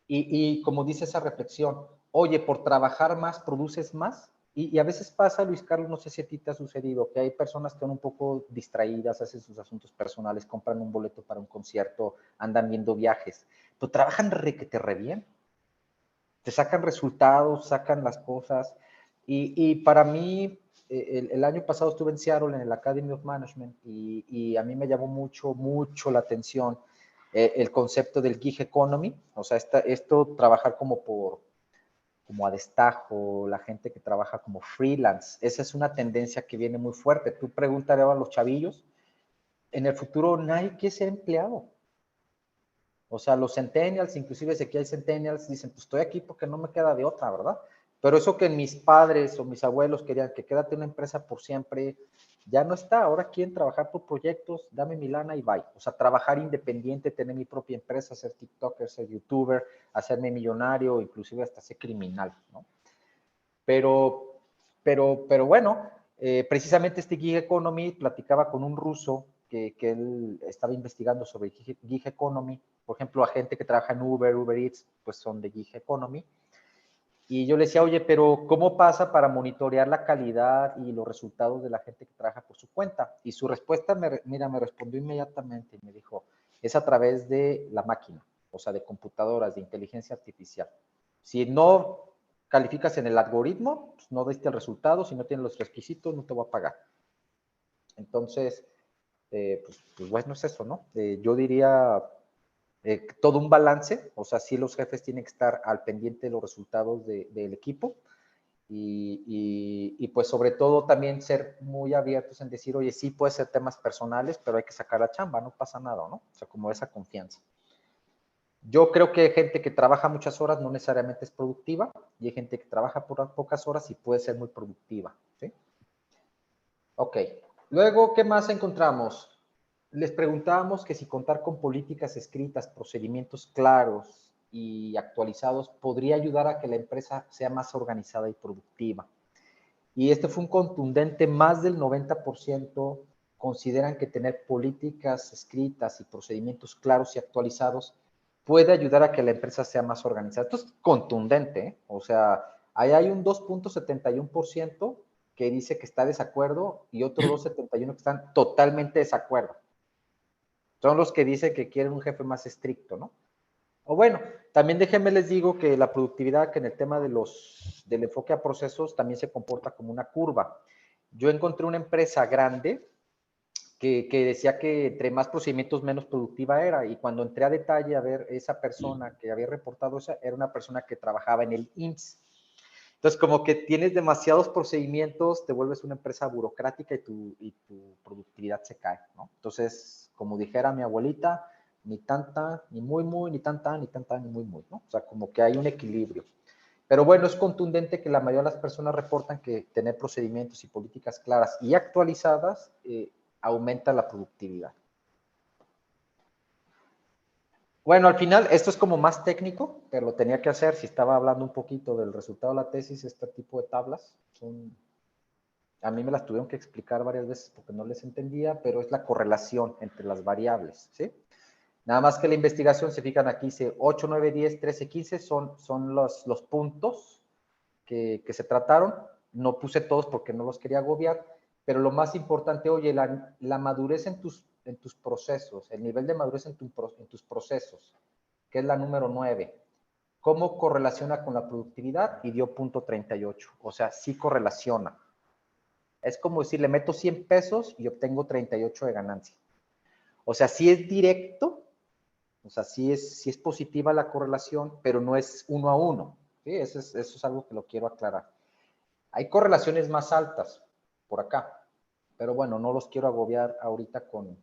Y como dice esa reflexión, oye, por trabajar más, produces más. Y a veces pasa, Luis Carlos, no sé si a ti te ha sucedido, que hay personas que son un poco distraídas, hacen sus asuntos personales, compran un boleto para un concierto, andan viendo viajes, pero trabajan re bien, te sacan resultados, sacan las cosas. Y para mí, el año pasado estuve en Seattle en el Academy of Management y a mí me llamó mucho la atención el concepto del gig economy, o sea, esto trabajar como como a destajo, la gente que trabaja como freelance. Esa es una tendencia que viene muy fuerte. Tú pregúntale a los chavillos, en el futuro nadie quiere ser empleado. O sea, los centennials, inclusive si aquí hay centennials, dicen, pues estoy aquí porque no me queda de otra, ¿verdad? Pero eso que mis padres o mis abuelos querían, que quédate en una empresa por siempre, ya no está. Ahora quieren trabajar por proyectos, dame mi lana y bye. O sea, trabajar independiente, tener mi propia empresa, ser TikToker, ser YouTuber, hacerme millonario, inclusive hasta ser criminal, ¿no? Pero, pero bueno, precisamente este Gig Economy platicaba con un ruso que él estaba investigando sobre Gig Economy. Por ejemplo, a gente que trabaja en Uber Eats, pues son de Gig Economy. Y yo le decía, oye, pero ¿cómo pasa para monitorear la calidad y los resultados de la gente que trabaja por su cuenta? Y su respuesta, mira, me respondió inmediatamente y me dijo, es a través de la máquina, o sea, de computadoras, de inteligencia artificial. Si no calificas en el algoritmo, pues no diste el resultado, si no tienes los requisitos, no te voy a pagar. Entonces, pues bueno, es eso, ¿no? Yo diría todo un balance, o sea, sí los jefes tienen que estar al pendiente de los resultados del equipo y pues sobre todo también ser muy abiertos en decir, oye, sí puede ser temas personales, pero hay que sacar la chamba, no pasa nada, ¿no? O sea, como esa confianza. Yo creo que hay gente que trabaja muchas horas no necesariamente es productiva y hay gente que trabaja por pocas horas y puede ser muy productiva, ¿sí? Ok. Luego, ¿qué más encontramos? Les preguntábamos que si contar con políticas escritas, procedimientos claros y actualizados podría ayudar a que la empresa sea más organizada y productiva. Y este fue un contundente, más del 90% consideran que tener políticas escritas y procedimientos claros y actualizados puede ayudar a que la empresa sea más organizada. Esto es contundente, ¿eh? O sea, ahí hay un 2.71% que dice que está de desacuerdo y otro 2.71% que están totalmente de desacuerdo. Son los que dicen que quieren un jefe más estricto, ¿no? O bueno, también déjenme les digo que la productividad, que en el tema del enfoque a procesos, también se comporta como una curva. Yo encontré una empresa grande que decía que entre más procedimientos menos productiva era, y cuando entré a detalle a ver esa persona que había reportado esa, era una persona que trabajaba en el IMSS. Entonces, como que tienes demasiados procedimientos, te vuelves una empresa burocrática y tu productividad se cae, ¿no? Entonces, como dijera mi abuelita, ni tanta, ni muy, ni tanta, ni tanta, ni muy, ¿no? O sea, como que hay un equilibrio. Pero bueno, es contundente que la mayoría de las personas reportan que tener procedimientos y políticas claras y actualizadas aumenta la productividad. Bueno, al final, esto es como más técnico, pero lo tenía que hacer. Si estaba hablando un poquito del resultado de la tesis, este tipo de tablas a mí me las tuvieron que explicar varias veces porque no les entendía, pero es la correlación entre las variables, ¿sí? Nada más que la investigación, se fijan aquí, dice 8, 9, 10, 13, 15, son los puntos que se trataron. No puse todos porque no los quería agobiar, pero lo más importante, oye, la madurez en tus procesos, el nivel de madurez en tus procesos, que es la número 9. ¿Cómo correlaciona con la productividad? Y dio punto 38. O sea, sí correlaciona. Es como decir, le meto 100 pesos y obtengo 38 de ganancia. O sea, sí es directo, o sea, sí es positiva la correlación, pero no es 1 a 1. ¿Sí? Eso es algo que lo quiero aclarar. Hay correlaciones más altas por acá, pero bueno, no los quiero agobiar ahorita con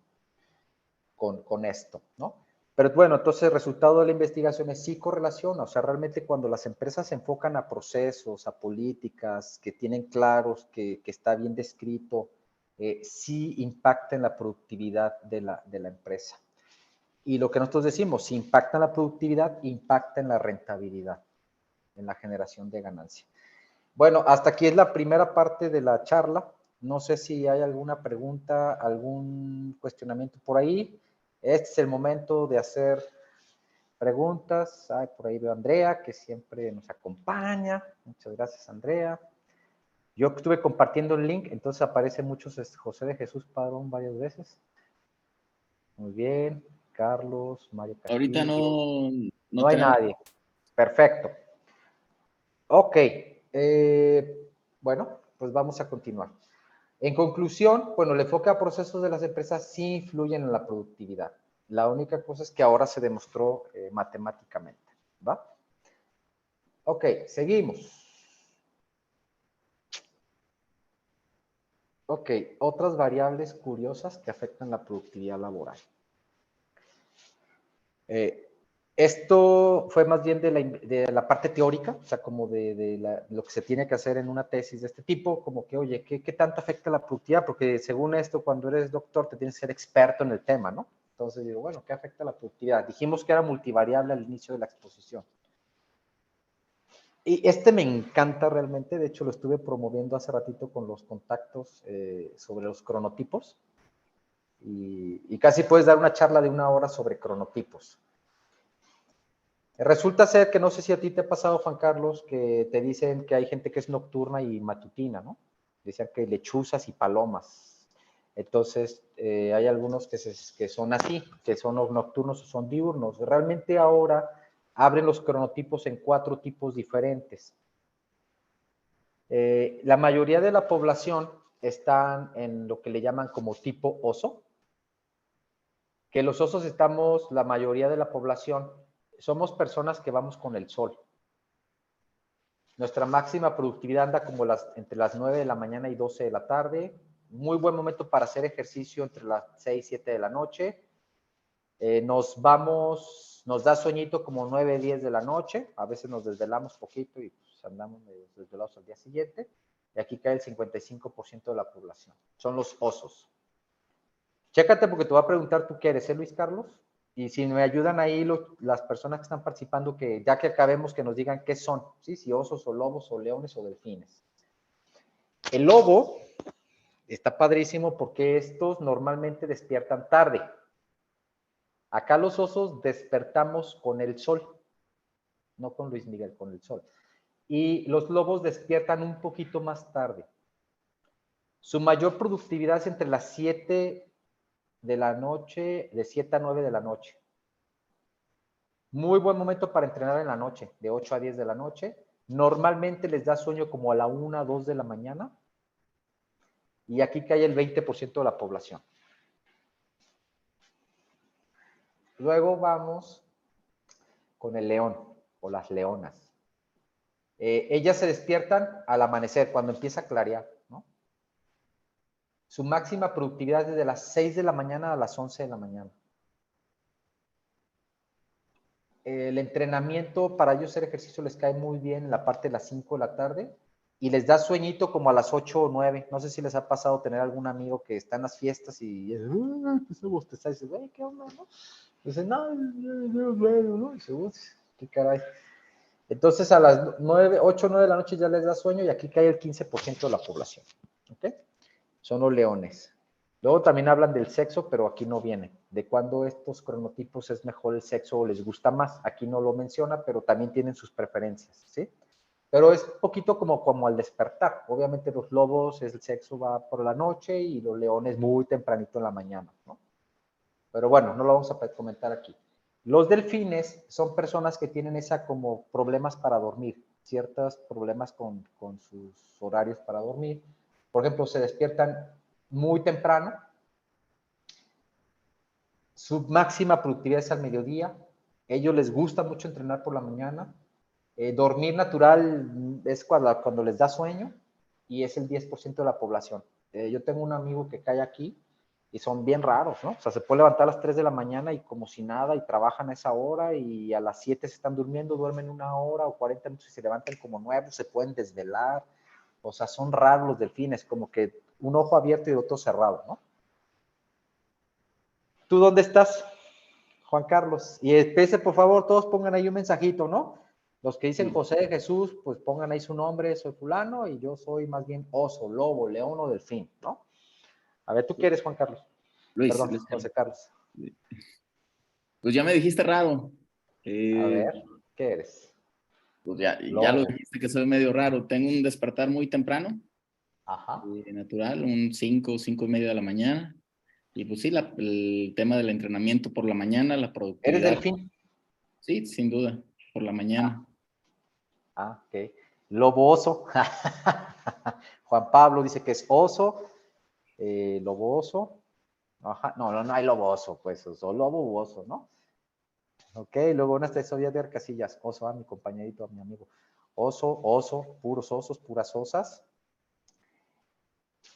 esto, ¿no? Pero bueno, entonces el resultado de la investigación es sí correlaciona, o sea, realmente cuando las empresas se enfocan a procesos, a políticas que tienen claros, que está bien descrito, sí impacta en la productividad de la empresa. Y lo que nosotros decimos, si impacta en la productividad, impacta en la rentabilidad, en la generación de ganancia. Bueno, hasta aquí es la primera parte de la charla. No sé si hay alguna pregunta, algún cuestionamiento por ahí. Este es el momento de hacer preguntas. Ay, por ahí veo a Andrea, que siempre nos acompaña. Muchas gracias, Andrea. Yo estuve compartiendo el link, entonces aparece muchos José de Jesús Padrón varias veces. Muy bien. Carlos, Mario Ahorita Castillo. no No hay tenemos. nadie. Perfecto. Ok. Bueno, pues vamos a continuar. En conclusión, bueno, el enfoque a procesos de las empresas sí influyen en la productividad. La única cosa es que ahora se demostró matemáticamente, ¿va? Ok, seguimos. Ok, otras variables curiosas que afectan la productividad laboral. Esto fue más bien de la parte teórica, o sea, como de lo que se tiene que hacer en una tesis de este tipo, como que, oye, ¿qué tanto afecta la productividad? Porque según esto, cuando eres doctor, te tienes que ser experto en el tema, ¿no? Entonces digo, bueno, ¿qué afecta la productividad? Dijimos que era multivariable al inicio de la exposición. Y este me encanta realmente, de hecho lo estuve promoviendo hace ratito con los contactos sobre los cronotipos y casi puedes dar una charla de 1 hora sobre cronotipos. Resulta ser que no sé si a ti te ha pasado, Juan Carlos, que te dicen que hay gente que es nocturna y matutina, ¿no? Dicen que lechuzas y palomas. Entonces, hay algunos que son así, que son nocturnos o son diurnos. Realmente ahora abren los cronotipos en 4 tipos diferentes. La mayoría de la población están en lo que le llaman como tipo oso, que los osos estamos, la mayoría de la población, somos personas que vamos con el sol. Nuestra máxima productividad anda como entre las 9 de la mañana y 12 de la tarde. Muy buen momento para hacer ejercicio entre las 6 y 7 de la noche. Nos da sueñito como 9, 10 de la noche. A veces nos desvelamos poquito y pues, andamos desvelados al día siguiente. Y aquí cae el 55% de la población. Son los osos. Chécate porque te voy a preguntar tú qué eres, Luis Carlos. Y si me ayudan ahí las personas que están participando, que ya que acabemos, que nos digan qué son, ¿sí? Si osos o lobos o leones o delfines. El lobo está padrísimo porque estos normalmente despiertan tarde. Acá los osos despertamos con el sol, no con Luis Miguel, con el sol. Y los lobos despiertan un poquito más tarde. Su mayor productividad es entre las 7 de la noche, de 7 a 9 de la noche. Muy buen momento para entrenar en la noche, de 8 a 10 de la noche. Normalmente les da sueño como a la 1, 2 de la mañana. Y aquí cae el 20% de la población. Luego vamos con el león o las leonas. Ellas se despiertan al amanecer, cuando empieza a clarear, ¿no? Su máxima productividad es desde las 6 de la mañana a las 11 de la mañana. El entrenamiento para ellos hacer ejercicio les cae muy bien en la parte de las 5 de la tarde y les da sueñito como a las 8 o 9. No sé si les ha pasado tener algún amigo que está en las fiestas y empieza a bostezar y dice, güey, ¿qué onda, no? Dice, no, no, dice, qué caray. Entonces a las 9, 8 o 9 de la noche ya les da sueño y aquí cae el 15% de la población. ¿Ok? Son los leones. Luego también hablan del sexo, pero aquí no viene. De cuándo estos cronotipos es mejor el sexo o les gusta más. Aquí no lo menciona, pero también tienen sus preferencias, ¿sí? Pero es un poquito como al despertar. Obviamente los lobos, el sexo va por la noche y los leones muy tempranito en la mañana, ¿no? Pero bueno, no lo vamos a comentar aquí. Los delfines son personas que tienen esa como problemas para dormir, ciertos problemas con sus horarios para dormir. Por ejemplo, se despiertan muy temprano, su máxima productividad es al mediodía, ellos les gusta mucho entrenar por la mañana, dormir natural es cuando les da sueño y es el 10% de la población. Yo tengo un amigo que cae aquí y son bien raros, ¿no? O sea, se puede levantar a las 3 de la mañana y como si nada y trabajan a esa hora y a las 7 se están durmiendo, duermen 1 hora o 40 minutos y se levantan como 9, se pueden desvelar. O sea, son raros los delfines, como que un ojo abierto y el otro cerrado, ¿no? ¿Tú dónde estás, Juan Carlos? Y espese, por favor, todos pongan ahí un mensajito, ¿no? Los que dicen José de Jesús, pues pongan ahí su nombre, soy fulano, y yo soy más bien oso, lobo, león o delfín, ¿no? A ver, ¿tú qué eres, Juan Carlos? Luis, Perdón, José Carlos. pues ya me dijiste raro. A ver, ¿qué eres? Pues ya lo Lobo. dijiste que soy medio raro. Tengo un despertar muy temprano, Ajá. natural, un 5, 5:30 de la mañana. Y pues sí, el tema del entrenamiento por la mañana, la ¿Eres productividad, delfín? sí, sin duda, por la Ah, mañana. ok. Lobo oso. Juan Pablo dice que es oso. Lobo oso. Ajá. No, no, no hay lobo oso, pues, o lobo u oso, ¿no? Ok, luego una tesoría de Casillas, oso, a mi compañerito, a mi amigo. Oso, oso, puros osos, puras osas.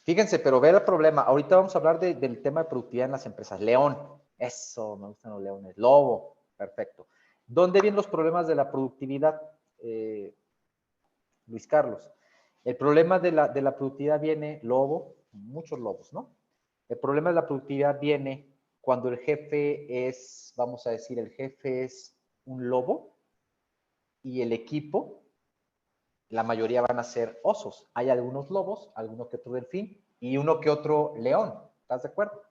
Fíjense, pero ve el problema. Ahorita vamos a hablar del tema de productividad en las empresas. León, eso, me gustan los leones. Lobo, perfecto. ¿Dónde vienen los problemas de la productividad, Luis Carlos? El problema de la productividad viene, lobo, muchos lobos, ¿no? El problema de la productividad viene cuando el jefe es, vamos a decir, el jefe es un lobo y el equipo, la mayoría van a ser osos. Hay algunos lobos, alguno que otro delfín y uno que otro león. ¿Estás de acuerdo?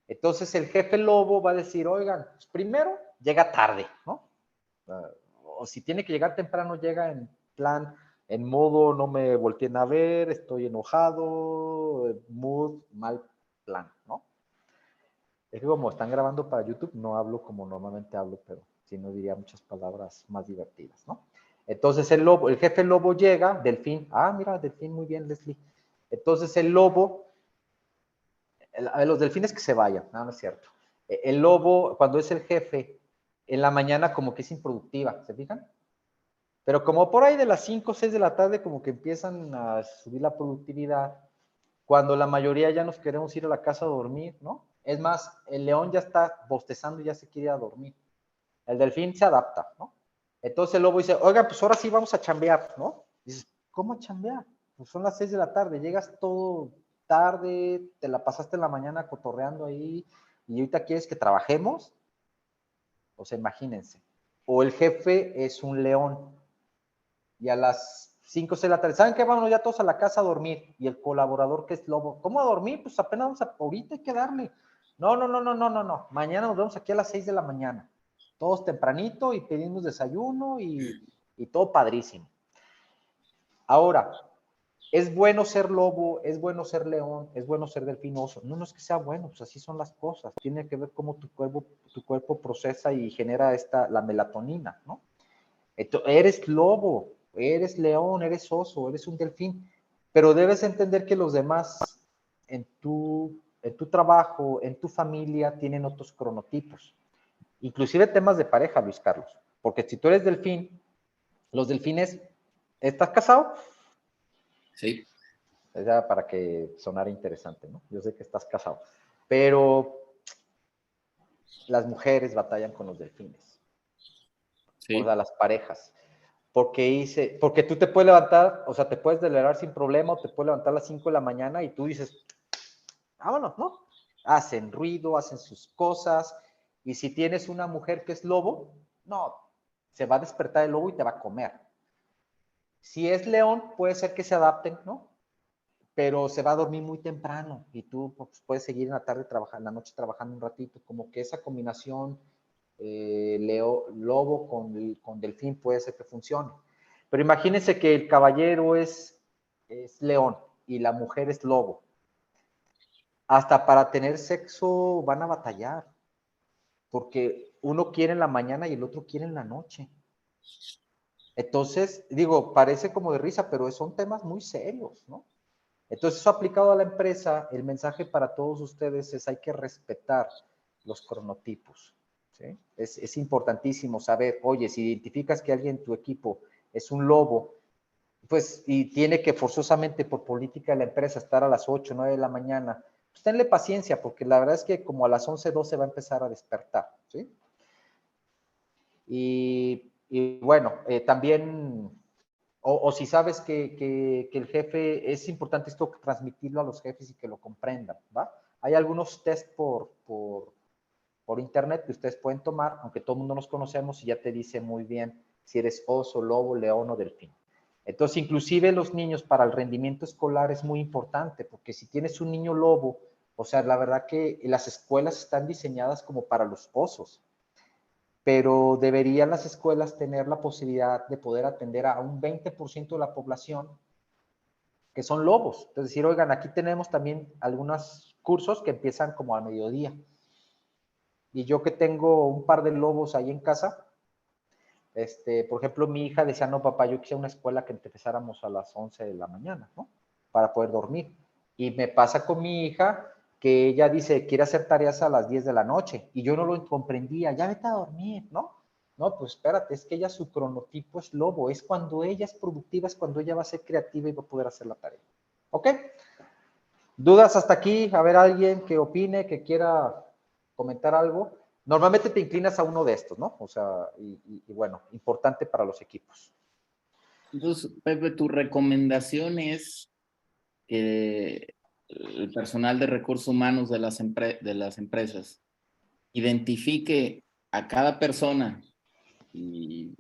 Entonces el jefe lobo va a decir, oigan, pues primero llega tarde, ¿no? O si tiene que llegar temprano, llega en plan, en modo, no me volteen a ver, estoy enojado, mood, mal plan, ¿no? Es que como están grabando para YouTube, no hablo como normalmente hablo, pero si no diría muchas palabras más divertidas, ¿no? Entonces el lobo, el jefe lobo llega, delfín, mira, delfín, muy bien, Leslie. Entonces el lobo, a los delfines que se vayan, no es cierto. El lobo, cuando es el jefe, en la mañana como que es improductiva, ¿se fijan? Pero como por ahí de las 5 o 6 de la tarde como que empiezan a subir la productividad, cuando la mayoría ya nos queremos ir a la casa a dormir, ¿no? Es más, el león ya está bostezando y ya se quiere ir a dormir. El delfín se adapta, ¿no? Entonces el lobo dice, oiga, pues ahora sí vamos a chambear, ¿no? Dices, ¿cómo chambear? Pues son las 6 de la tarde, llegas todo tarde, te la pasaste en la mañana cotorreando ahí y ahorita quieres que trabajemos. O sea, imagínense. O el jefe es un león y a las 5 o 6 de la tarde, ¿saben qué? Vámonos ya todos a la casa a dormir. Y el colaborador que es lobo, ¿cómo a dormir? Pues apenas vamos a, ahorita hay que darle. No, no, no, no, no, no, no. Mañana nos vemos aquí a las 6 de la mañana. Todos tempranito y pedimos desayuno y todo padrísimo. Ahora, es bueno ser lobo, es bueno ser león, es bueno ser delfinoso. No, no es que sea bueno, pues así son las cosas. Tiene que ver cómo tu cuerpo procesa y genera la melatonina, ¿no? Entonces, eres lobo, eres león, eres oso, eres un delfín, pero debes entender que los demás en tu trabajo, en tu familia, tienen otros cronotipos. Inclusive temas de pareja, Luis Carlos. Porque si tú eres delfín, los delfines, ¿estás casado? Sí. Ya para que sonara interesante, ¿no? Yo sé que estás casado. Pero las mujeres batallan con los delfines. O sea, Sí. las parejas. Porque tú te puedes levantar, o sea, te puedes delegar sin problema, o te puedes levantar a las 5 de la mañana y tú dices, vámonos, ¿no? Hacen ruido, hacen sus cosas, y si tienes una mujer que es lobo, no, se va a despertar el lobo y te va a comer. Si es león, puede ser que se adapten, ¿no? Pero se va a dormir muy temprano y tú pues, puedes seguir en la tarde trabajando, en la noche trabajando un ratito, como que esa combinación lobo con delfín puede ser que funcione. Pero imagínense que el caballero es león y la mujer es lobo. Hasta para tener sexo van a batallar, porque uno quiere en la mañana y el otro quiere en la noche. Entonces, digo, parece como de risa, pero son temas muy serios, ¿no? Entonces, eso aplicado a la empresa, el mensaje para todos ustedes es hay que respetar los cronotipos. ¿Sí? Es importantísimo saber, oye, si identificas que alguien en tu equipo es un lobo, pues, y tiene que forzosamente por política de la empresa estar a las 8, 9 de la mañana, pues tenle paciencia, porque la verdad es que como a las 11, 12 va a empezar a despertar, ¿sí? Y bueno, también, o si sabes que el jefe, es importante esto transmitirlo a los jefes y que lo comprendan, ¿va? Hay algunos test por internet que ustedes pueden tomar, aunque todo el mundo nos conocemos y ya te dice muy bien si eres oso, lobo, león o delfín. Entonces, inclusive los niños para el rendimiento escolar es muy importante, porque si tienes un niño lobo, o sea, la verdad que las escuelas están diseñadas como para los osos, pero deberían las escuelas tener la posibilidad de poder atender a un 20% de la población que son lobos. Es decir, oigan, aquí tenemos también algunos cursos que empiezan como a mediodía. Y yo que tengo un par de lobos ahí en casa, por ejemplo, mi hija decía, no, papá, yo quisiera una escuela que empezáramos a las 11 de la mañana, ¿no? Para poder dormir. Y me pasa con mi hija que ella dice, quiere hacer tareas a las 10 de la noche. Y yo no lo comprendía, ya vete a dormir, ¿no? No, pues espérate, es que ella su cronotipo es lobo, es cuando ella es productiva, es cuando ella va a ser creativa y va a poder hacer la tarea. ¿Ok? ¿Dudas hasta aquí? A ver, alguien que opine, que quiera comentar algo. Normalmente te inclinas a uno de estos, ¿no? O sea, y bueno, importante para los equipos. Entonces, Pepe, tu recomendación es que el personal de recursos humanos de de las empresas identifique a cada persona y,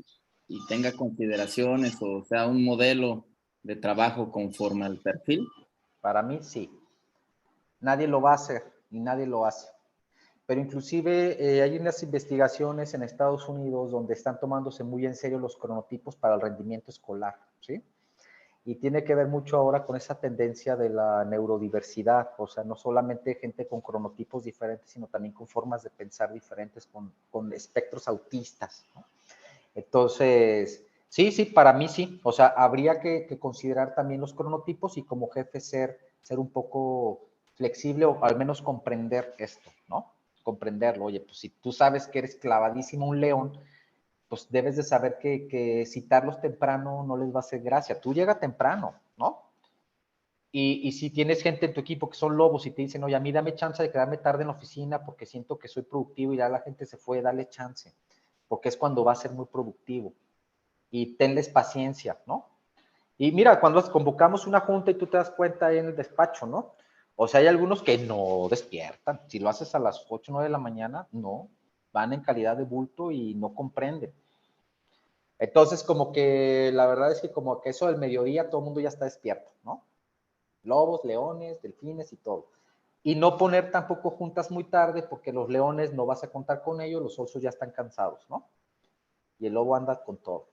y tenga consideraciones o sea un modelo de trabajo conforme al perfil. Para mí, sí. Nadie lo va a hacer y nadie lo hace. Pero inclusive hay unas investigaciones en Estados Unidos donde están tomándose muy en serio los cronotipos para el rendimiento escolar, ¿sí? Y tiene que ver mucho ahora con esa tendencia de la neurodiversidad, o sea, no solamente gente con cronotipos diferentes, sino también con formas de pensar diferentes, con espectros autistas, ¿no? Entonces, sí, sí, para mí sí, o sea, habría que considerar también los cronotipos y como jefe ser un poco flexible o al menos comprender esto, ¿no? Comprenderlo, oye, pues si tú sabes que eres clavadísimo un león, pues debes de saber que citarlos temprano no les va a hacer gracia. Tú llega temprano, ¿no? Y si tienes gente en tu equipo que son lobos y te dicen, oye, a mí dame chance de quedarme tarde en la oficina porque siento que soy productivo y ya la gente se fue, dale chance, porque es cuando va a ser muy productivo. Y tenles paciencia, ¿no? Y mira, cuando convocamos una junta y tú te das cuenta ahí en el despacho, ¿no? O sea, hay algunos que no despiertan. Si lo haces a las 8 o 9 de la mañana, no. Van en calidad de bulto y no comprenden. Entonces, como que la verdad es que como que eso del mediodía todo el mundo ya está despierto, ¿no? Lobos, leones, delfines y todo. Y no poner tampoco juntas muy tarde porque los leones no vas a contar con ellos, los osos ya están cansados, ¿no? Y el lobo anda con todo.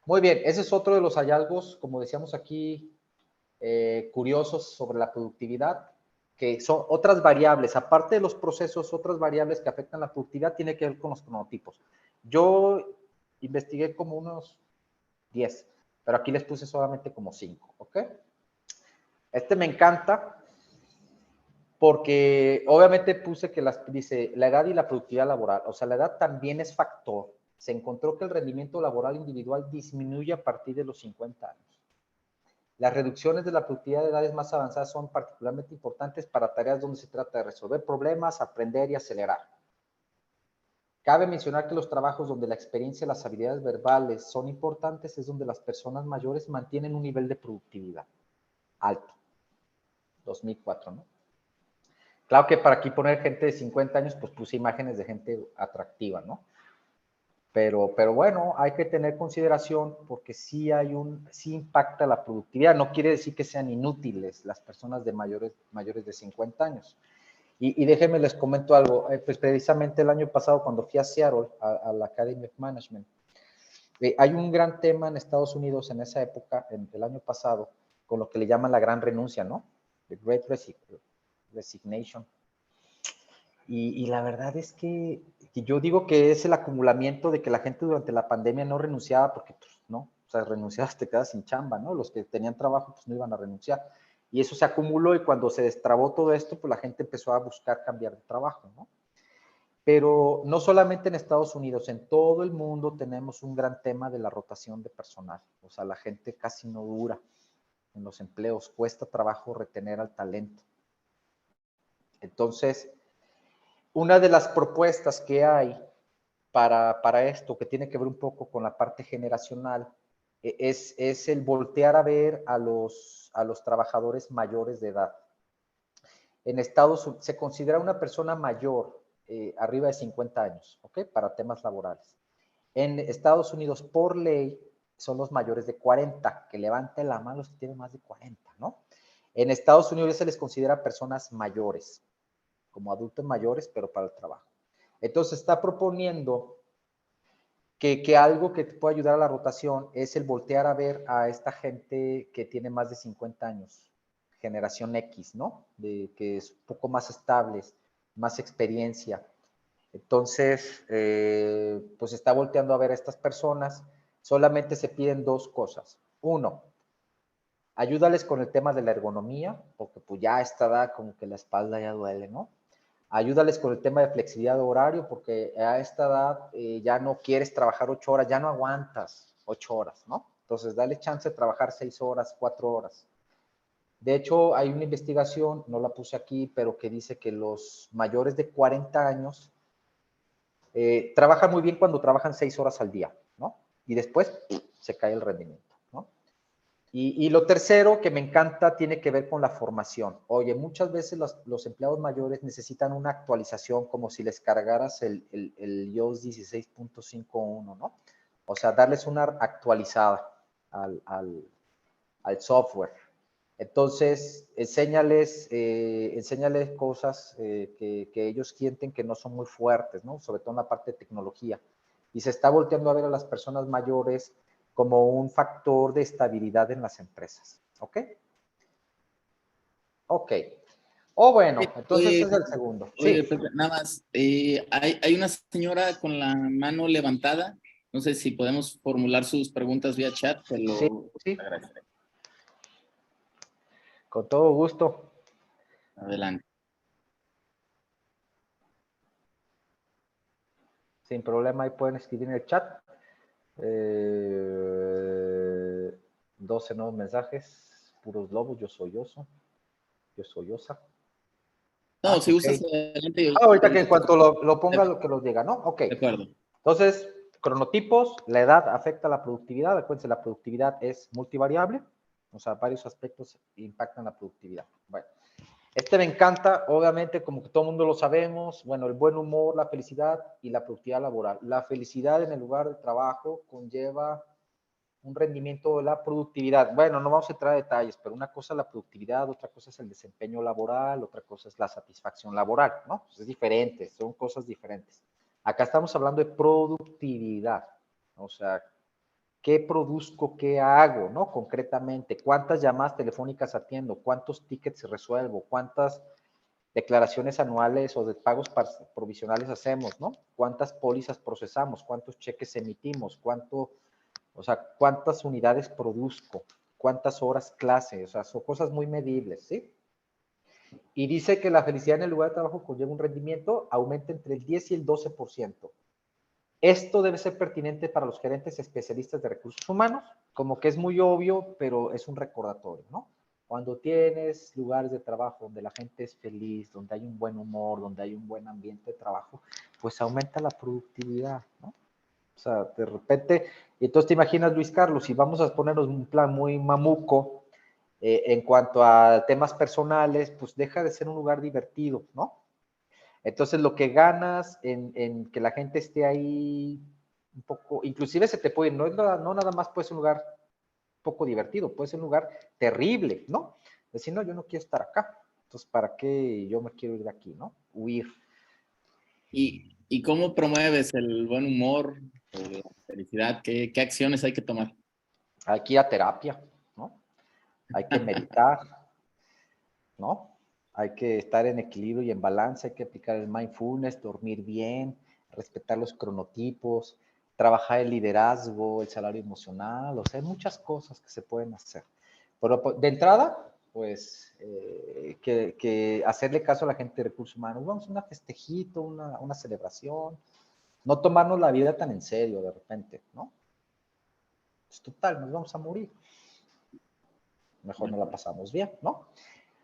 Muy bien, ese es otro de los hallazgos, como decíamos aquí, curiosos sobre la productividad, que son otras variables, aparte de los procesos, otras variables que afectan la productividad tiene que ver con los cronotipos. Yo investigué como unos 10, pero aquí les puse solamente como 5, ¿ok? Este me encanta porque obviamente puse que dice la edad y la productividad laboral, o sea, la edad también es factor. Se encontró que el rendimiento laboral individual disminuye a partir de los 50 años. Las reducciones de la productividad de edades más avanzadas son particularmente importantes para tareas donde se trata de resolver problemas, aprender y acelerar. Cabe mencionar que los trabajos donde la experiencia y las habilidades verbales son importantes es donde las personas mayores mantienen un nivel de productividad alto. 2004, ¿no? Claro que para aquí poner gente de 50 años, pues puse imágenes de gente atractiva, ¿no? Pero bueno, hay que tener consideración porque sí impacta la productividad. No quiere decir que sean inútiles las personas de mayores de 50 años. Y déjenme les comento algo. Pues precisamente el año pasado, cuando fui a Seattle, a la Academy of Management, hay un gran tema en Estados Unidos en esa época, el año pasado, con lo que le llaman la gran renuncia, ¿no? The Great Resignation. Y la verdad es que yo digo que es el acumulamiento de que la gente durante la pandemia no renunciaba porque, pues, no, o sea, renunciabas, te quedas sin chamba, ¿no? Los que tenían trabajo, pues, no iban a renunciar. Y eso se acumuló y cuando se destrabó todo esto, pues la gente empezó a buscar cambiar de trabajo, ¿no? Pero no solamente en Estados Unidos, en todo el mundo tenemos un gran tema de la rotación de personal. O sea, la gente casi no dura en los empleos, cuesta trabajo retener al talento. Entonces, una de las propuestas que hay para esto, que tiene que ver un poco con la parte generacional, es el voltear a ver a los trabajadores mayores de edad. En Estados Unidos se considera una persona mayor arriba de 50 años, ¿ok? Para temas laborales. En Estados Unidos, por ley, son los mayores de 40, que levanten la mano los que tienen más de 40, ¿no? En Estados Unidos se les considera personas mayores, como adultos mayores, pero para el trabajo. Entonces está proponiendo que algo que te puede ayudar a la rotación es el voltear a ver a esta gente que tiene más de 50 años, generación X, ¿no? Que es un poco más estables, más experiencia. Entonces, pues está volteando a ver a estas personas. Solamente se piden dos cosas. Uno, ayúdales con el tema de la ergonomía, porque pues ya está como que la espalda ya duele, ¿no? Ayúdales con el tema de flexibilidad de horario, porque a esta edad ya no quieres trabajar 8 horas, ya no aguantas 8 horas, ¿no? Entonces, dale chance de trabajar 6 horas, 4 horas. De hecho, hay una investigación, no la puse aquí, pero que dice que los mayores de 40 años trabajan muy bien cuando trabajan 6 horas al día, ¿no? Y después se cae el rendimiento, ¿no? Y lo tercero que me encanta tiene que ver con la formación. Oye, muchas veces los empleados mayores necesitan una actualización como si les cargaras el iOS 16.51, ¿no? O sea, darles una actualizada al software. Entonces, enséñales cosas que ellos sienten que no son muy fuertes, ¿no? Sobre todo en la parte de tecnología. Y se está volteando a ver a las personas mayores como un factor de estabilidad en las empresas. ¿Ok? Ok. Oh, bueno, entonces ese Oye, es el segundo. oye, Sí, Pepe, nada más, hay una señora con la mano levantada. No sé si podemos formular sus preguntas vía chat, te sí, lo sí, agradeceré. con todo gusto. Adelante. Sin problema, ahí pueden escribir en el chat. 12 nuevos mensajes, puros lobos, yo soy oso, yo soy osa. No, si Ok. gustas adelante, Ahorita que en cuanto lo ponga, de lo que los diga, ¿no? Ok. acuerdo. Entonces, cronotipos, la edad afecta la productividad. Acuérdense, la productividad es multivariable, o sea, varios aspectos impactan la productividad. Bueno, este me encanta, obviamente, como que todo el mundo lo sabemos, bueno, el buen humor, la felicidad y la productividad laboral. La felicidad en el lugar de trabajo conlleva un rendimiento de la productividad. Bueno, no vamos a entrar a detalles, pero una cosa es la productividad, otra cosa es el desempeño laboral, otra cosa es la satisfacción laboral, ¿no? Pues es diferente, son cosas diferentes. Acá estamos hablando de productividad, o sea, ¿qué produzco, qué hago, ¿no? Concretamente, ¿cuántas llamadas telefónicas atiendo? ¿Cuántos tickets resuelvo? ¿Cuántas declaraciones anuales o de pagos provisionales hacemos, ¿no? ¿Cuántas pólizas procesamos? ¿Cuántos cheques emitimos? O sea, cuántas unidades produzco, cuántas horas clase, o sea, son cosas muy medibles, ¿sí? Y dice que la felicidad en el lugar de trabajo conlleva un rendimiento, aumenta entre el 10 y el 12%. Esto debe ser pertinente para los gerentes especialistas de recursos humanos, como que es muy obvio, pero es un recordatorio, ¿no? Cuando tienes lugares de trabajo donde la gente es feliz, donde hay un buen humor, donde hay un buen ambiente de trabajo, pues aumenta la productividad, ¿no? O sea, de repente, y entonces te imaginas, Luis Carlos, si vamos a ponernos un plan muy mamuco en cuanto a temas personales, pues deja de ser un lugar divertido, ¿no? Entonces, lo que ganas en que la gente esté ahí un poco, inclusive se te puede, no nada más puede ser un lugar poco divertido, puede ser un lugar terrible, ¿no? Decir, no, yo no quiero estar acá, entonces, ¿para qué yo me quiero ir de aquí, ¿no? Huir. ¿Y cómo promueves el buen humor o la felicidad? ¿Qué acciones hay que tomar? Hay que ir a terapia, ¿no? Hay que meditar, ¿no? Hay que estar en equilibrio y en balance, hay que aplicar el mindfulness, dormir bien, respetar los cronotipos, trabajar el liderazgo, el salario emocional, o sea, hay muchas cosas que se pueden hacer. Pero de entrada, pues, que hacerle caso a la gente de recursos humanos, vamos a un festejito, una celebración, no tomarnos la vida tan en serio de repente, ¿no? Es total, nos vamos a morir. Mejor no la pasamos bien, ¿no?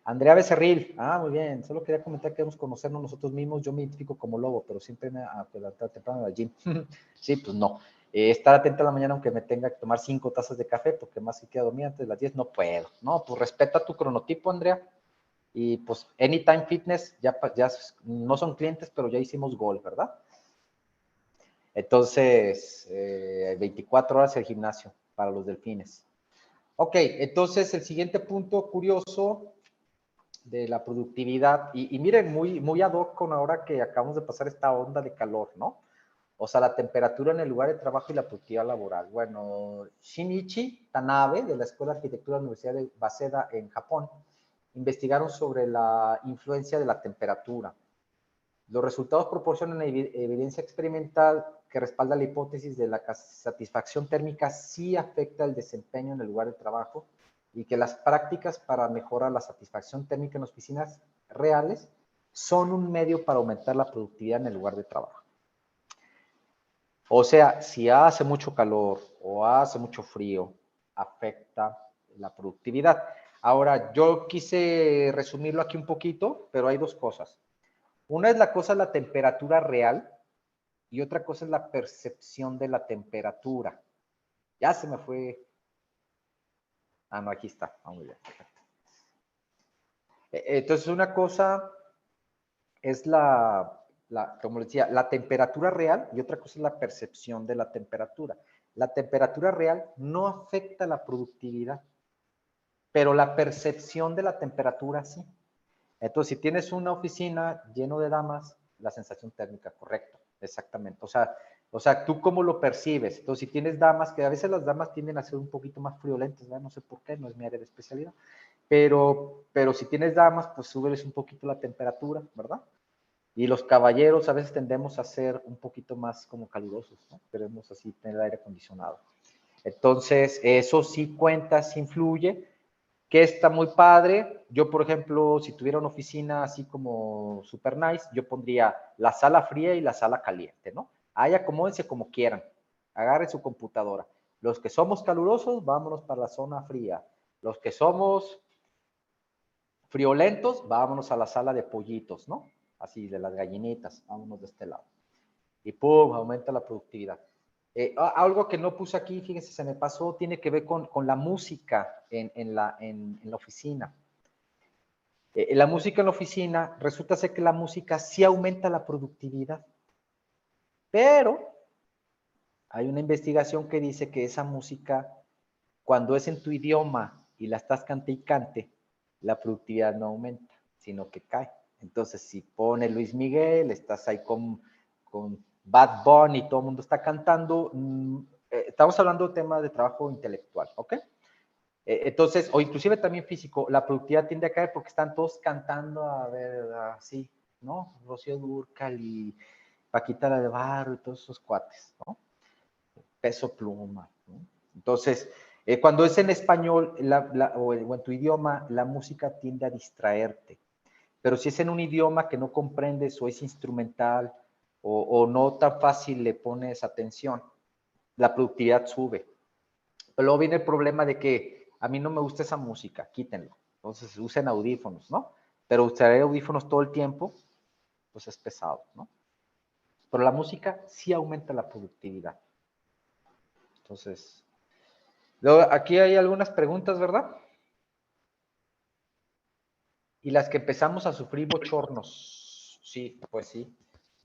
Andrea Becerril, muy bien, solo quería comentar que debemos conocernos nosotros mismos, yo me identifico como lobo, pero siempre me levantar temprano al gym. Sí, pues no. Estar atenta a la mañana aunque me tenga que tomar 5 tazas de café, porque más si queda dormir antes de las 10, no puedo. No, pues respeta tu cronotipo, Andrea. Y pues Anytime Fitness, ya no son clientes, pero ya hicimos gol, ¿verdad? Entonces, 24 horas el gimnasio para los delfines. Ok, entonces el siguiente punto curioso de la productividad, y miren, muy ad hoc con ahora que acabamos de pasar esta onda de calor, ¿no? O sea, la temperatura en el lugar de trabajo y la productividad laboral. Bueno, Shinichi Tanabe, de la Escuela de Arquitectura de la Universidad de Waseda en Japón, investigaron sobre la influencia de la temperatura. Los resultados proporcionan evidencia experimental que respalda la hipótesis de la satisfacción térmica sí afecta el desempeño en el lugar de trabajo y que las prácticas para mejorar la satisfacción térmica en oficinas reales son un medio para aumentar la productividad en el lugar de trabajo. O sea, si hace mucho calor o hace mucho frío, afecta la productividad. Ahora, yo quise resumirlo aquí un poquito, pero hay dos cosas. Una es la temperatura real y otra cosa es la percepción de la temperatura. Ya se me fue. Ah, no, aquí está. Muy bien, perfecto. Entonces, una cosa es como les decía, la temperatura real y otra cosa es la percepción de la temperatura. La temperatura real no afecta la productividad, pero la percepción de la temperatura sí. Entonces, si tienes una oficina lleno de damas, la sensación térmica, correcto, exactamente. O sea, ¿tú cómo lo percibes? Entonces, si tienes damas, que a veces las damas tienden a ser un poquito más friolentas, ¿verdad? No sé por qué, no es mi área de especialidad, pero si tienes damas, pues subes un poquito la temperatura, ¿verdad? Y los caballeros a veces tendemos a ser un poquito más como calurosos, ¿no? Queremos así tener el aire acondicionado. Entonces, eso sí cuenta, sí influye, que está muy padre. Yo, por ejemplo, si tuviera una oficina así como super nice, yo pondría la sala fría y la sala caliente, ¿no? Ahí acomódense como quieran, agarren su computadora. Los que somos calurosos, vámonos para la zona fría. Los que somos friolentos, vámonos a la sala de pollitos, ¿no? Así, de las gallinitas, vámonos de este lado. Y ¡pum! Aumenta la productividad. Algo que no puse aquí, fíjense, se me pasó, tiene que ver con la música en la oficina. La música en la oficina, resulta ser que la música sí aumenta la productividad, pero hay una investigación que dice que esa música, cuando es en tu idioma y la estás cante y cante, la productividad no aumenta, sino que cae. Entonces, si pone Luis Miguel, estás ahí con Bad Bunny, todo el mundo está cantando, estamos hablando de temas de trabajo intelectual, ¿ok? Entonces, o inclusive también físico, la productividad tiende a caer porque están todos cantando, a ver, así, ¿no? Rocío Dúrcal y Paquita la de Barro y todos esos cuates, ¿no? Peso Pluma, ¿no? Entonces, cuando es en español o en tu idioma, la música tiende a distraerte. Pero si es en un idioma que no comprendes o es instrumental o no tan fácil le pones atención, la productividad sube. Pero luego viene el problema de que a mí no me gusta esa música, quítenlo. Entonces usen audífonos, ¿no? Pero usar audífonos todo el tiempo, pues es pesado, ¿no? Pero la música sí aumenta la productividad. Entonces, luego, aquí hay algunas preguntas, ¿verdad? Y las que empezamos a sufrir bochornos. Sí, pues sí.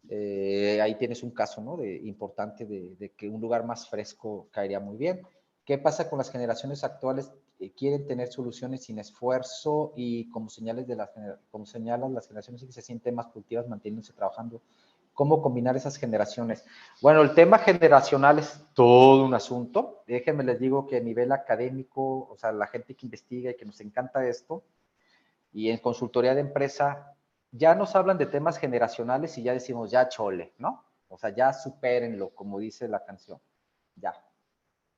Ahí tienes un caso, ¿no? Importante de que un lugar más fresco caería muy bien. ¿Qué pasa con las generaciones actuales? Quieren tener soluciones sin esfuerzo y como como señalan las generaciones que se sienten más productivas manteniéndose trabajando. ¿Cómo combinar esas generaciones? Bueno, el tema generacional es todo un asunto. Déjenme les digo que a nivel académico, o sea, la gente que investiga y que nos encanta esto, y en consultoría de empresa, ya nos hablan de temas generacionales y ya decimos, ya chole, ¿no? O sea, ya supérenlo, como dice la canción. Ya,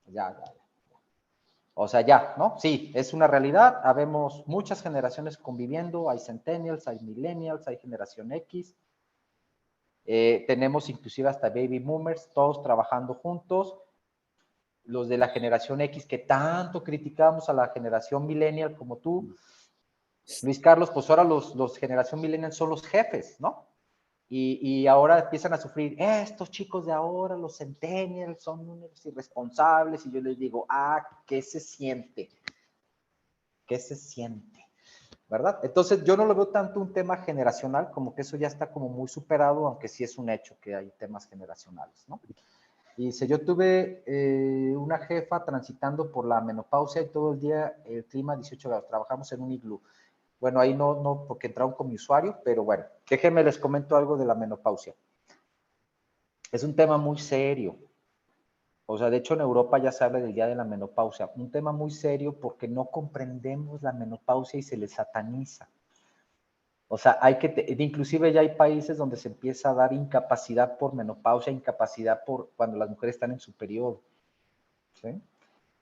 ya. O sea, ya, ¿no? Sí, es una realidad. Habemos muchas generaciones conviviendo. Hay centennials, hay millennials, hay generación X. Tenemos inclusive hasta baby boomers, todos trabajando juntos. Los de la generación X que tanto criticamos a la generación millennial como tú, Luis Carlos, pues ahora los generación millennial son los jefes, ¿no? Y ahora empiezan a sufrir, estos chicos de ahora, los centennials, son unos irresponsables, y yo les digo, ¿qué se siente? ¿Qué se siente? ¿Verdad? Entonces yo no lo veo tanto un tema generacional, como que eso ya está como muy superado, aunque sí es un hecho que hay temas generacionales, ¿no? Y dice, yo tuve una jefa transitando por la menopausia y todo el día el clima 18 grados, trabajamos en un iglú. Bueno, ahí no, porque entraron con mi usuario, pero bueno, déjenme les comento algo de la menopausia. Es un tema muy serio. O sea, de hecho en Europa ya se habla del día de la menopausia. Un tema muy serio porque no comprendemos la menopausia y se le sataniza. O sea, inclusive ya hay países donde se empieza a dar incapacidad por menopausia, incapacidad por cuando las mujeres están en su periodo. ¿Sí?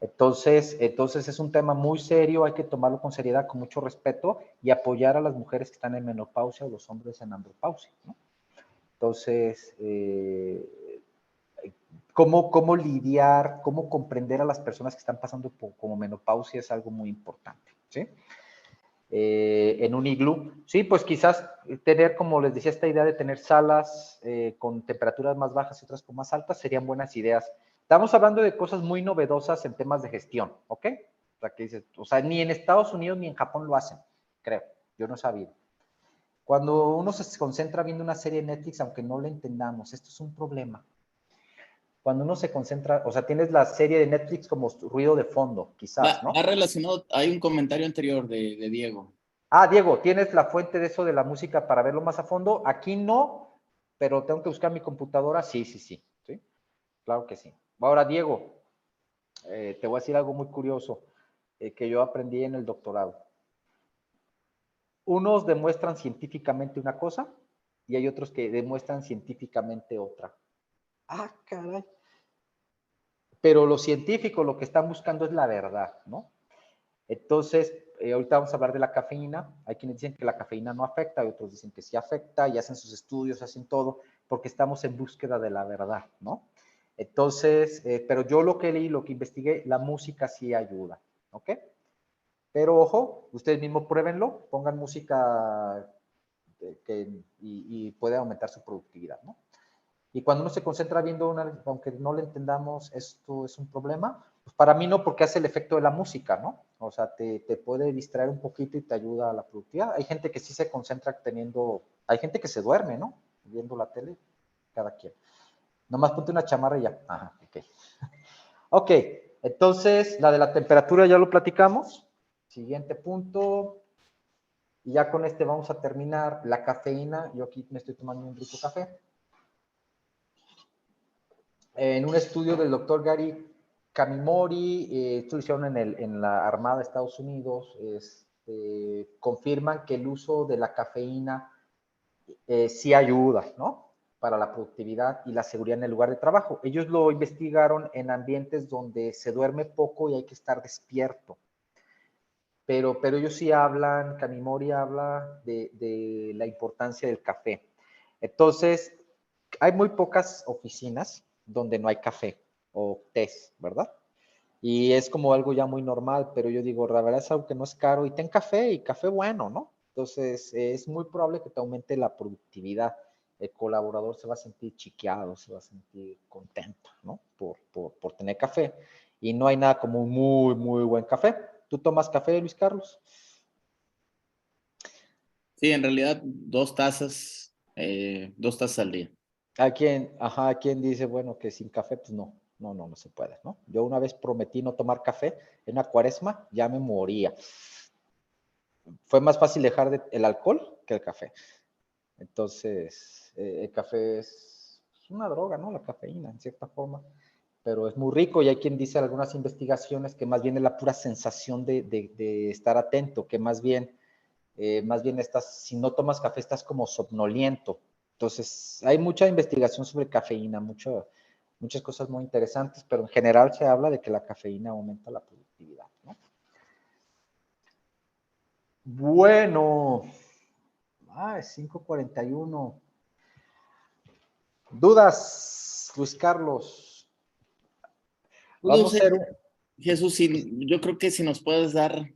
Entonces es un tema muy serio, hay que tomarlo con seriedad, con mucho respeto y apoyar a las mujeres que están en menopausia o los hombres en andropausia, ¿no? Entonces, cómo lidiar, cómo comprender a las personas que están pasando como menopausia es algo muy importante, ¿sí? En un iglú, sí, pues quizás tener, como les decía, esta idea de tener salas con temperaturas más bajas y otras con más altas serían buenas ideas. Estamos hablando de cosas muy novedosas en temas de gestión, ¿ok? O sea, que dices, o sea, ni en Estados Unidos ni en Japón lo hacen, creo, yo no he sabido. Cuando uno se concentra viendo una serie de Netflix, aunque no la entendamos, esto es un problema. Cuando uno se concentra, o sea, tienes la serie de Netflix como ruido de fondo, quizás, ¿no? Va relacionado, hay un comentario anterior de Diego. Ah, Diego, ¿tienes la fuente de eso de la música para verlo más a fondo? Aquí no, pero tengo que buscar mi computadora. Sí, sí, sí, sí, claro que sí. Ahora, Diego, te voy a decir algo muy curioso que yo aprendí en el doctorado. Unos demuestran científicamente una cosa y hay otros que demuestran científicamente otra. Ah, caray. Pero los científicos lo que están buscando es la verdad, ¿no? Entonces, ahorita vamos a hablar de la cafeína. Hay quienes dicen que la cafeína no afecta, y otros dicen que sí afecta, y hacen sus estudios, hacen todo, porque estamos en búsqueda de la verdad, ¿no? Entonces, pero yo lo que leí, lo que investigué, la música sí ayuda, ¿ok? Pero ojo, ustedes mismos pruébenlo, pongan música y puede aumentar su productividad, ¿no? Y cuando uno se concentra viendo una, aunque no le entendamos, esto es un problema, pues para mí no, porque hace el efecto de la música, ¿no? O sea, te puede distraer un poquito y te ayuda a la productividad. Hay gente que sí se concentra teniendo, hay gente que se duerme, ¿no? Viendo la tele, cada quien. Nomás ponte una chamarra y ya. Ajá, ok. Ok, entonces la de la temperatura ya lo platicamos. Siguiente punto. Y ya con este vamos a terminar. La cafeína, yo aquí me estoy tomando un rico café. En un estudio del doctor Gary Kamimori, esto lo hicieron en la Armada de Estados Unidos, confirman que el uso de la cafeína sí ayuda, ¿no? Para la productividad y la seguridad en el lugar de trabajo. Ellos lo investigaron en ambientes donde se duerme poco y hay que estar despierto. Pero ellos sí hablan, Kamimori habla de la importancia del café. Entonces, hay muy pocas oficinas donde no hay café o té, ¿verdad? Y es como algo ya muy normal, pero yo digo, la verdad es algo que no es caro y ten café y café bueno, ¿no? Entonces, es muy probable que te aumente la productividad. El colaborador se va a sentir chiqueado, se va a sentir contento, ¿no? Por tener café. Y no hay nada como un muy, muy buen café. ¿Tú tomas café, Luis Carlos? Sí, en realidad 2 tazas al día. Hay quien dice, bueno, que sin café, pues no se puede, ¿no? Yo una vez prometí no tomar café en una cuaresma, ya me moría. Fue más fácil dejar el alcohol que el café. Entonces, el café es una droga, ¿no? La cafeína, en cierta forma, pero es muy rico y hay quien dice en algunas investigaciones que más bien es la pura sensación de estar atento, que más bien estás, si no tomas café, estás como somnoliento. Entonces, hay mucha investigación sobre cafeína, muchas cosas muy interesantes, pero en general se habla de que la cafeína aumenta la productividad, ¿no? Bueno, es 5:41. ¿Dudas, Luis Carlos? No Vamos a sé, hacer un... Jesús, yo creo que si nos puedes dar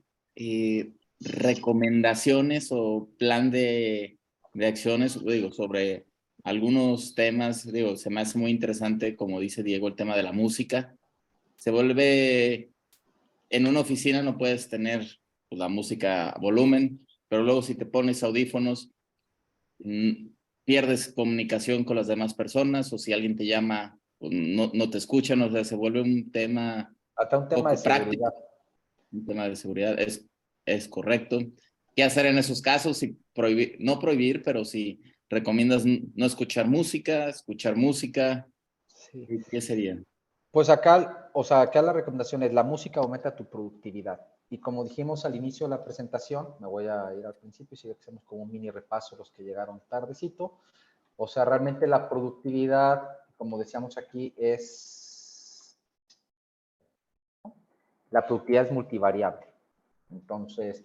recomendaciones o plan de acciones, digo, sobre algunos temas, digo, se me hace muy interesante, como dice Diego, el tema de la música. Se vuelve, en una oficina no puedes tener pues, la música a volumen, pero luego si te pones audífonos, pierdes comunicación con las demás personas, o si alguien te llama, pues, no te escuchan, o sea, se vuelve un tema Hasta un tema de poco práctico, seguridad. un tema de seguridad, es correcto. ¿Qué hacer en esos casos? Si prohibir, no prohibir, pero si recomiendas no escuchar música, Sí. ¿qué sería? Pues acá, o sea, acá la recomendación es la música aumenta tu productividad. Y como dijimos al inicio de la presentación, me voy a ir al principio y si hacemos como un mini repaso los que llegaron tardecito. O sea, realmente la productividad, como decíamos aquí, es la productividad es multivariable. Entonces,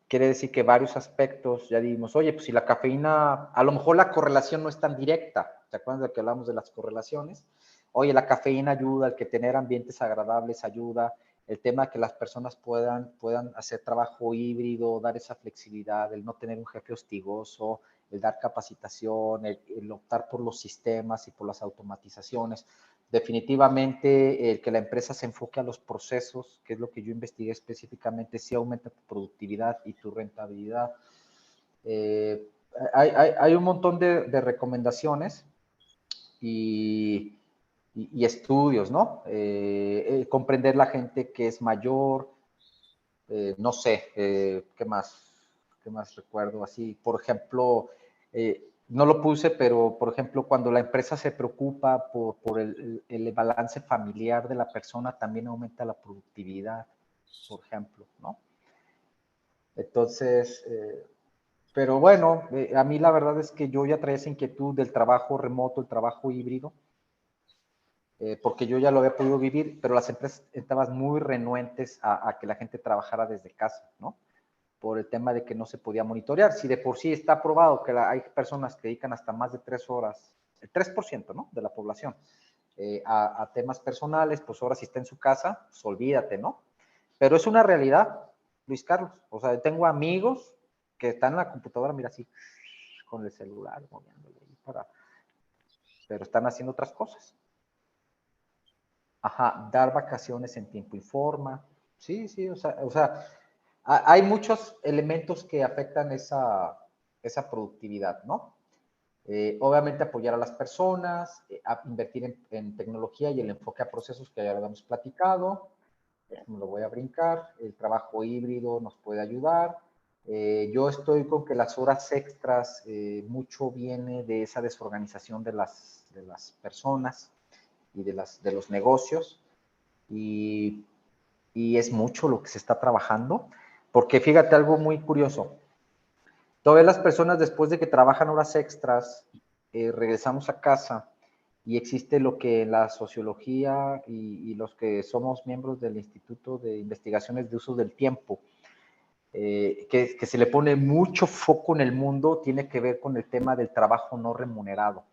quiere decir que varios aspectos, ya dijimos, oye, pues si la cafeína, a lo mejor la correlación no es tan directa, ¿te acuerdas de que hablamos de las correlaciones? Oye, la cafeína ayuda, el que tener ambientes agradables ayuda, el tema de que las personas puedan hacer trabajo híbrido, dar esa flexibilidad, el no tener un jefe hostigoso, el dar capacitación, el optar por los sistemas y por las automatizaciones. Definitivamente, el que la empresa se enfoque a los procesos, que es lo que yo investigué específicamente, sí aumenta tu productividad y tu rentabilidad. Eh, hay un montón de recomendaciones y estudios, ¿no? Comprender la gente que es mayor, no sé, ¿qué más? ¿Qué más recuerdo? Así, por ejemplo, no lo puse, pero por ejemplo, cuando la empresa se preocupa por el balance familiar de la persona, también aumenta la productividad, por ejemplo, ¿no? Entonces, pero bueno, a mí la verdad es que yo ya traía esa inquietud del trabajo remoto, el trabajo híbrido, porque yo ya lo había podido vivir, pero las empresas estaban muy renuentes a que la gente trabajara desde casa, ¿no? Por el tema de que no se podía monitorear. Si de por sí está probado que hay personas que dedican hasta más de 3 horas, el 3%, ¿no? De la población, a temas personales, pues ahora si está en su casa, pues olvídate, ¿no? Pero es una realidad, Luis Carlos. O sea, tengo amigos que están en la computadora, mira así, con el celular, moviéndole, pero están haciendo otras cosas. Ajá, dar vacaciones en tiempo y forma. Sí, sí, o sea, hay muchos elementos que afectan esa productividad, ¿no? Obviamente apoyar a las personas, invertir en tecnología y el enfoque a procesos que ya lo hemos platicado. Me lo voy a brincar. El trabajo híbrido nos puede ayudar. Yo estoy con que las horas extras, mucho viene de esa desorganización de las personas y de los negocios. Y, y es mucho lo que se está trabajando, porque fíjate algo muy curioso. Todas las personas después de que trabajan horas extras, regresamos a casa y existe lo que la sociología y los que somos miembros del Instituto de Investigaciones de Uso del Tiempo, que se le pone mucho foco en el mundo, tiene que ver con el tema del trabajo no remunerado,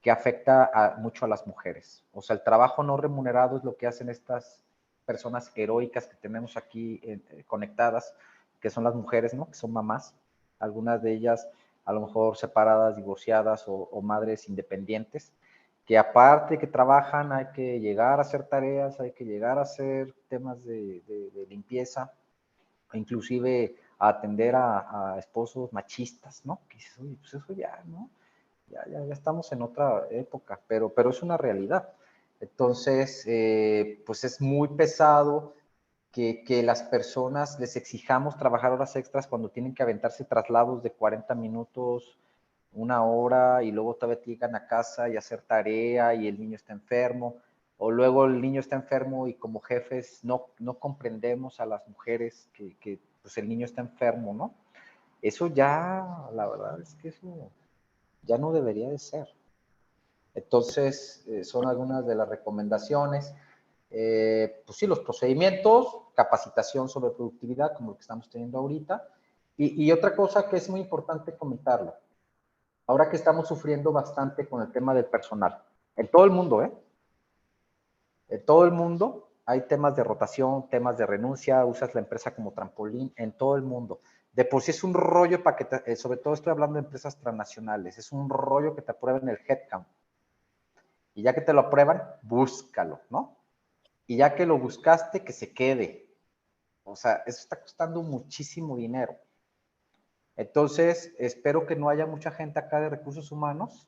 que afecta mucho a las mujeres. O sea, el trabajo no remunerado es lo que hacen estas personas heroicas que tenemos aquí conectadas, que son las mujeres, ¿no? Que son mamás, algunas de ellas a lo mejor separadas, divorciadas o madres independientes, que aparte que trabajan hay que llegar a hacer tareas, hay que llegar a hacer temas de limpieza, inclusive a atender a esposos machistas, ¿no? Que dices, oye, pues eso ya, ¿no? Ya estamos en otra época, pero es una realidad. Entonces, pues es muy pesado que las personas les exijamos trabajar horas extras cuando tienen que aventarse traslados de 40 minutos, 1 hora, y luego todavía llegan a casa y hacer tarea y el niño está enfermo, o luego el niño está enfermo y como jefes no comprendemos a las mujeres que pues el niño está enfermo, ¿no? Eso ya, la verdad es que eso ya no debería de ser. Entonces, son algunas de las recomendaciones. Pues sí, los procedimientos, capacitación sobre productividad, como lo que estamos teniendo ahorita. Y otra cosa que es muy importante comentarlo, ahora que estamos sufriendo bastante con el tema del personal, en todo el mundo, ¿eh? En todo el mundo hay temas de rotación, temas de renuncia, usas la empresa como trampolín, en todo el mundo. De por sí es un rollo para que, sobre todo estoy hablando de empresas transnacionales, es un rollo que te aprueben el headcount. Y ya que te lo aprueban, búscalo, ¿no? Y ya que lo buscaste, que se quede. O sea, eso está costando muchísimo dinero. Entonces, espero que no haya mucha gente acá de recursos humanos,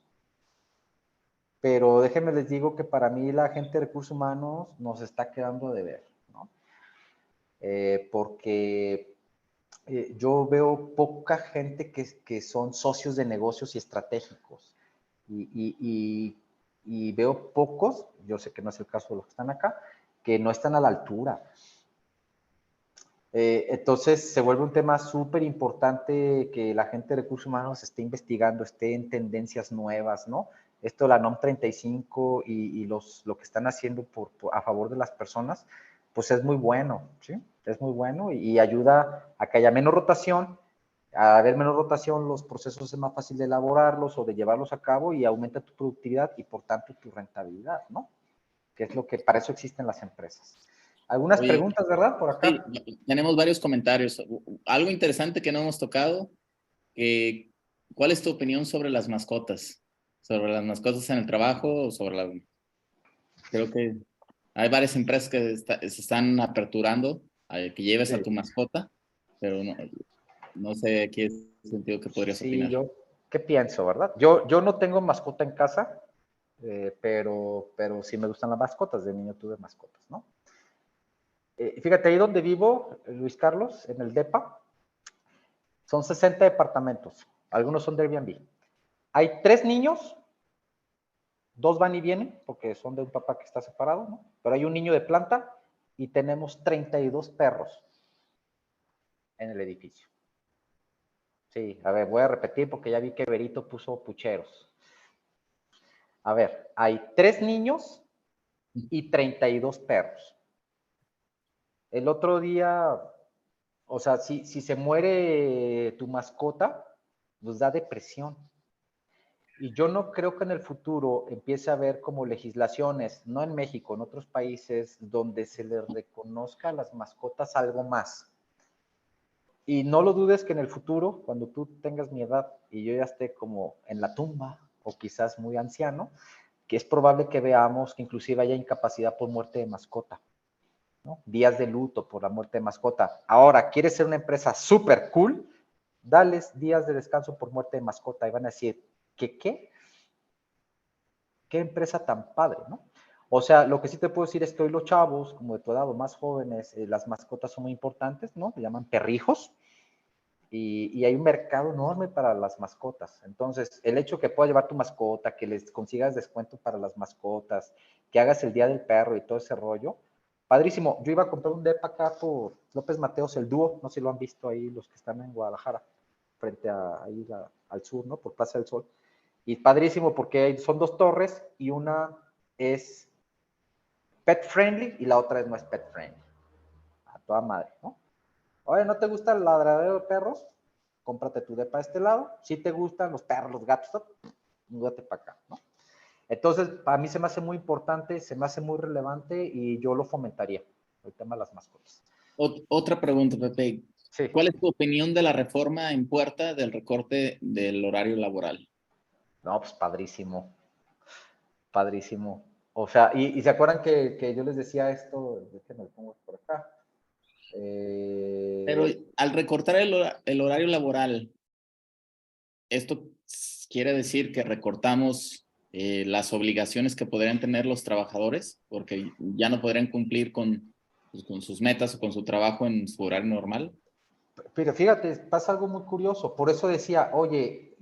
pero déjenme les digo que para mí la gente de recursos humanos nos está quedando de ver, ¿no? Porque yo veo poca gente que son socios de negocios y estratégicos. Y veo pocos, yo sé que no es el caso de los que están acá, que no están a la altura. Entonces se vuelve un tema súper importante que la gente de recursos humanos esté investigando, esté en tendencias nuevas, ¿no? Esto de la NOM 35 y lo que están haciendo a favor de las personas, pues es muy bueno, ¿sí? Es muy bueno y ayuda a que haya menos rotación. A haber menos rotación, los procesos es más fácil de elaborarlos o de llevarlos a cabo y aumenta tu productividad y por tanto tu rentabilidad, ¿no? Que es lo que para eso existen las empresas. Algunas Oye, preguntas, ¿verdad? Por sí, acá. tenemos varios comentarios. Algo interesante que no hemos tocado, ¿cuál es tu opinión sobre las mascotas? Sobre las mascotas en el trabajo, o sobre la... Creo que hay varias empresas que se están aperturando a que lleves a Sí. tu mascota, pero no sé aquí es el sentido que podrías Sí, opinar. ¿qué pienso, verdad? Yo no tengo mascota en casa, pero sí me gustan las mascotas. De niño tuve mascotas, ¿no? Fíjate, ahí donde vivo, Luis Carlos, en el DEPA, son 60 departamentos. Algunos son de Airbnb. Hay 3 niños, 2 van y vienen, porque son de un papá que está separado, ¿no? Pero hay un niño de planta y tenemos 32 perros en el edificio. Sí, a ver, voy a repetir porque ya vi que Berito puso pucheros. A ver, hay 3 niños y 32 perros. El otro día, o sea, si se muere tu mascota, nos da depresión. Y yo no creo que en el futuro empiece a haber como legislaciones, no en México, en otros países, donde se les reconozca a las mascotas algo más. Y no lo dudes que en el futuro, cuando tú tengas mi edad y yo ya esté como en la tumba o quizás muy anciano, que es probable que veamos que inclusive haya incapacidad por muerte de mascota, ¿no? Días de luto por la muerte de mascota. Ahora, ¿quieres ser una empresa súper cool? Dales días de descanso por muerte de mascota y van a decir, ¿qué? ¿Qué empresa tan padre, no? O sea, lo que sí te puedo decir es que hoy los chavos, como de tu edad o más jóvenes, las mascotas son muy importantes, ¿no? Se llaman perrijos y hay un mercado enorme para las mascotas. Entonces, el hecho que puedas llevar tu mascota, que les consigas descuento para las mascotas, que hagas el Día del Perro y todo ese rollo, padrísimo. Yo iba a comprar un depa acá por López Mateos, el dúo, no sé si lo han visto ahí los que están en Guadalajara, frente a ahí al sur, ¿no? Por Plaza del Sol. Y padrísimo porque son 2 torres y una es pet friendly y la otra no es pet friendly. A toda madre, ¿no? Oye, ¿no te gusta el ladradero de perros? Cómprate tu depa de este lado. Si te gustan los perros, los gatos, múdate para acá, ¿no? Entonces, para mí se me hace muy importante, se me hace muy relevante y yo lo fomentaría, el tema de las mascotas. Otra pregunta, Pepe. Sí. ¿Cuál es tu opinión de la reforma en puerta del recorte del horario laboral? No, pues padrísimo, padrísimo. O sea, y se acuerdan que yo les decía esto, déjenme lo pongo por acá. Pero Eh, al recortar el horario laboral, ¿esto quiere decir que recortamos las obligaciones que podrían tener los trabajadores? Porque ya no podrían cumplir pues, con sus metas o con su trabajo en su horario normal. pero fíjate, pasa algo muy curioso. Por eso decía, oye,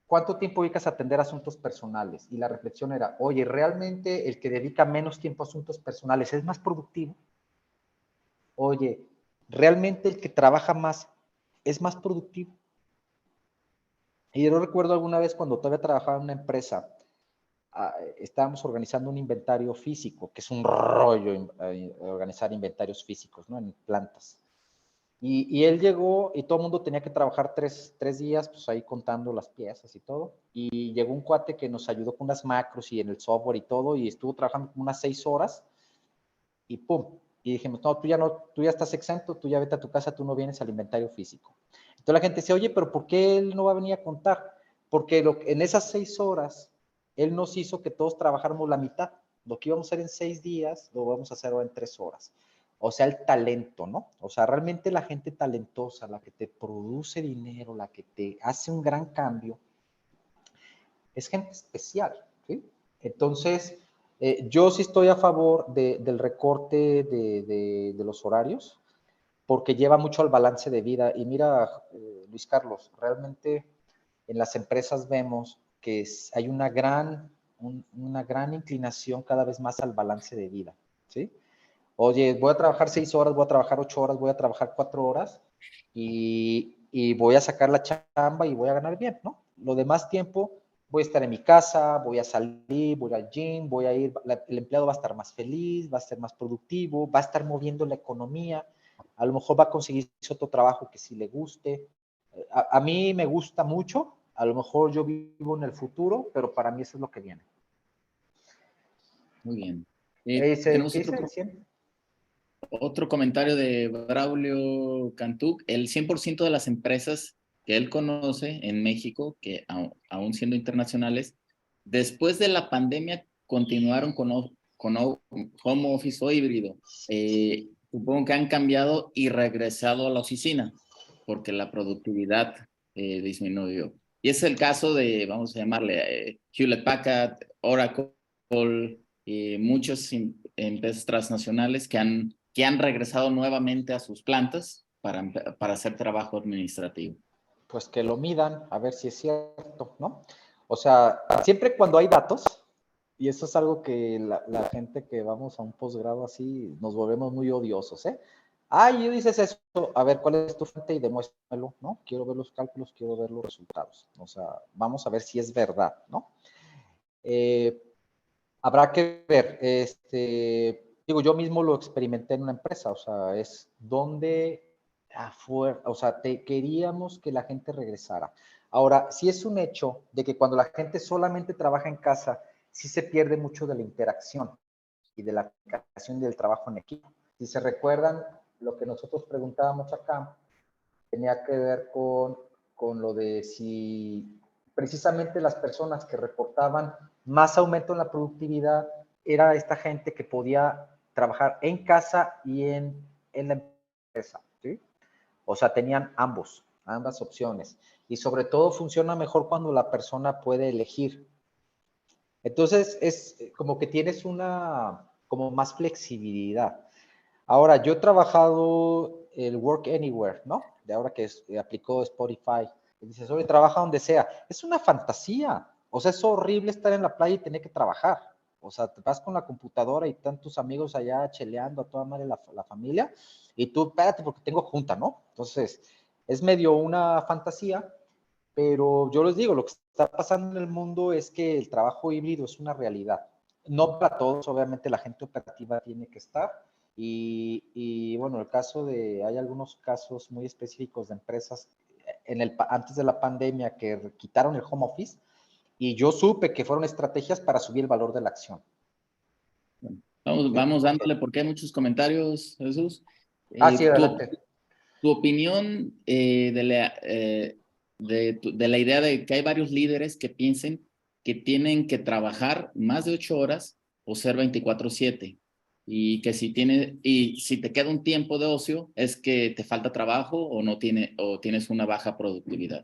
¿cuánto tiempo dedicas a atender asuntos personales? Y la reflexión era, oye, ¿realmente el que dedica menos tiempo a asuntos personales es más productivo? Oye, ¿realmente el que trabaja más es más productivo? Y yo recuerdo alguna vez cuando todavía trabajaba en una empresa, estábamos organizando un inventario físico, que es un rollo organizar inventarios físicos, ¿no? En plantas. Y él llegó y todo el mundo tenía que trabajar tres días, pues ahí contando las piezas y todo. Y llegó un cuate que nos ayudó con unas macros y en el software y todo, y estuvo trabajando como unas 6 horas y pum. Y dijimos, no, tú ya estás exento, tú ya vete a tu casa, tú no vienes al inventario físico. Entonces la gente dice, oye, pero ¿por qué él no va a venir a contar? Porque en esas 6 horas, él nos hizo que todos trabajáramos la mitad. Lo que íbamos a hacer en 6 días, lo vamos a hacer en 3 horas. O sea, el talento, ¿no? O sea, realmente la gente talentosa, la que te produce dinero, la que te hace un gran cambio, es gente especial, ¿sí? Entonces, yo sí estoy a favor del recorte de los horarios, porque lleva mucho al balance de vida. Y mira, Luis Carlos, realmente en las empresas vemos que hay una gran inclinación cada vez más al balance de vida, ¿sí? Oye, voy a trabajar 6 horas, voy a trabajar 8 horas, voy a trabajar 4 horas y voy a sacar la chamba y voy a ganar bien, ¿no? Lo demás tiempo voy a estar en mi casa, voy a salir, voy al gym, voy a ir, el empleado va a estar más feliz, va a ser más productivo, va a estar moviendo la economía, a lo mejor va a conseguir otro trabajo que sí le guste. A mí me gusta mucho, a lo mejor yo vivo en el futuro, pero para mí eso es lo que viene. Muy bien. ¿Qué Tenemos dice el 100? otro comentario de Braulio Cantuc. El 100% de las empresas que él conoce en México, que aún siendo internacionales, después de la pandemia continuaron con home office o híbrido. Supongo que han cambiado y regresado a la oficina porque la productividad disminuyó. Y es el caso de, vamos a llamarle, Hewlett Packard, Oracle, muchas empresas transnacionales que han regresado nuevamente a sus plantas para hacer trabajo administrativo. Pues que lo midan, a ver si es cierto, ¿no? O sea, siempre cuando hay datos, y eso es algo que la gente que vamos a un posgrado así, nos volvemos muy odiosos, ¿eh? Ay, dices eso, a ver, ¿cuál es tu fuente? Y demuéstramelo, ¿no? Quiero ver los cálculos, quiero ver los resultados. O sea, vamos a ver si es verdad, ¿no? Habrá que ver, digo, yo mismo lo experimenté en una empresa, o sea, es donde afuera, o sea, queríamos que la gente regresara. Ahora, sí es un hecho de que cuando la gente solamente trabaja en casa, sí se pierde mucho de la interacción y de la aplicación del trabajo en equipo. Si se recuerdan, lo que nosotros preguntábamos acá tenía que ver con lo de si precisamente las personas que reportaban más aumento en la productividad era esta gente que podía trabajar en casa y en la empresa, ¿sí? O sea, tenían ambas opciones. Y sobre todo funciona mejor cuando la persona puede elegir. Entonces, es como que tienes como más flexibilidad. Ahora, yo he trabajado el Work Anywhere, ¿no? De ahora que aplicó Spotify. Y dices, oye, trabaja donde sea. Es una fantasía. O sea, es horrible estar en la playa y tener que trabajar. O sea, te vas con la computadora y están tus amigos allá cheleando a toda madre la familia. Y tú, espérate, porque tengo junta, ¿no? Entonces, es medio una fantasía, pero yo les digo, lo que está pasando en el mundo es que el trabajo híbrido es una realidad. No para todos, obviamente la gente operativa tiene que estar. Bueno, hay algunos casos muy específicos de empresas antes de la pandemia que quitaron el home office y yo supe que fueron estrategias para subir el valor de la acción. Vamos dándole porque hay muchos comentarios, Jesús. Sí, Tu, adelante. tu opinión de la idea de que hay varios líderes que piensen que tienen que trabajar más de 8 horas o ser 24/7 y que si te queda un tiempo de ocio es que te falta trabajo o tienes una baja productividad.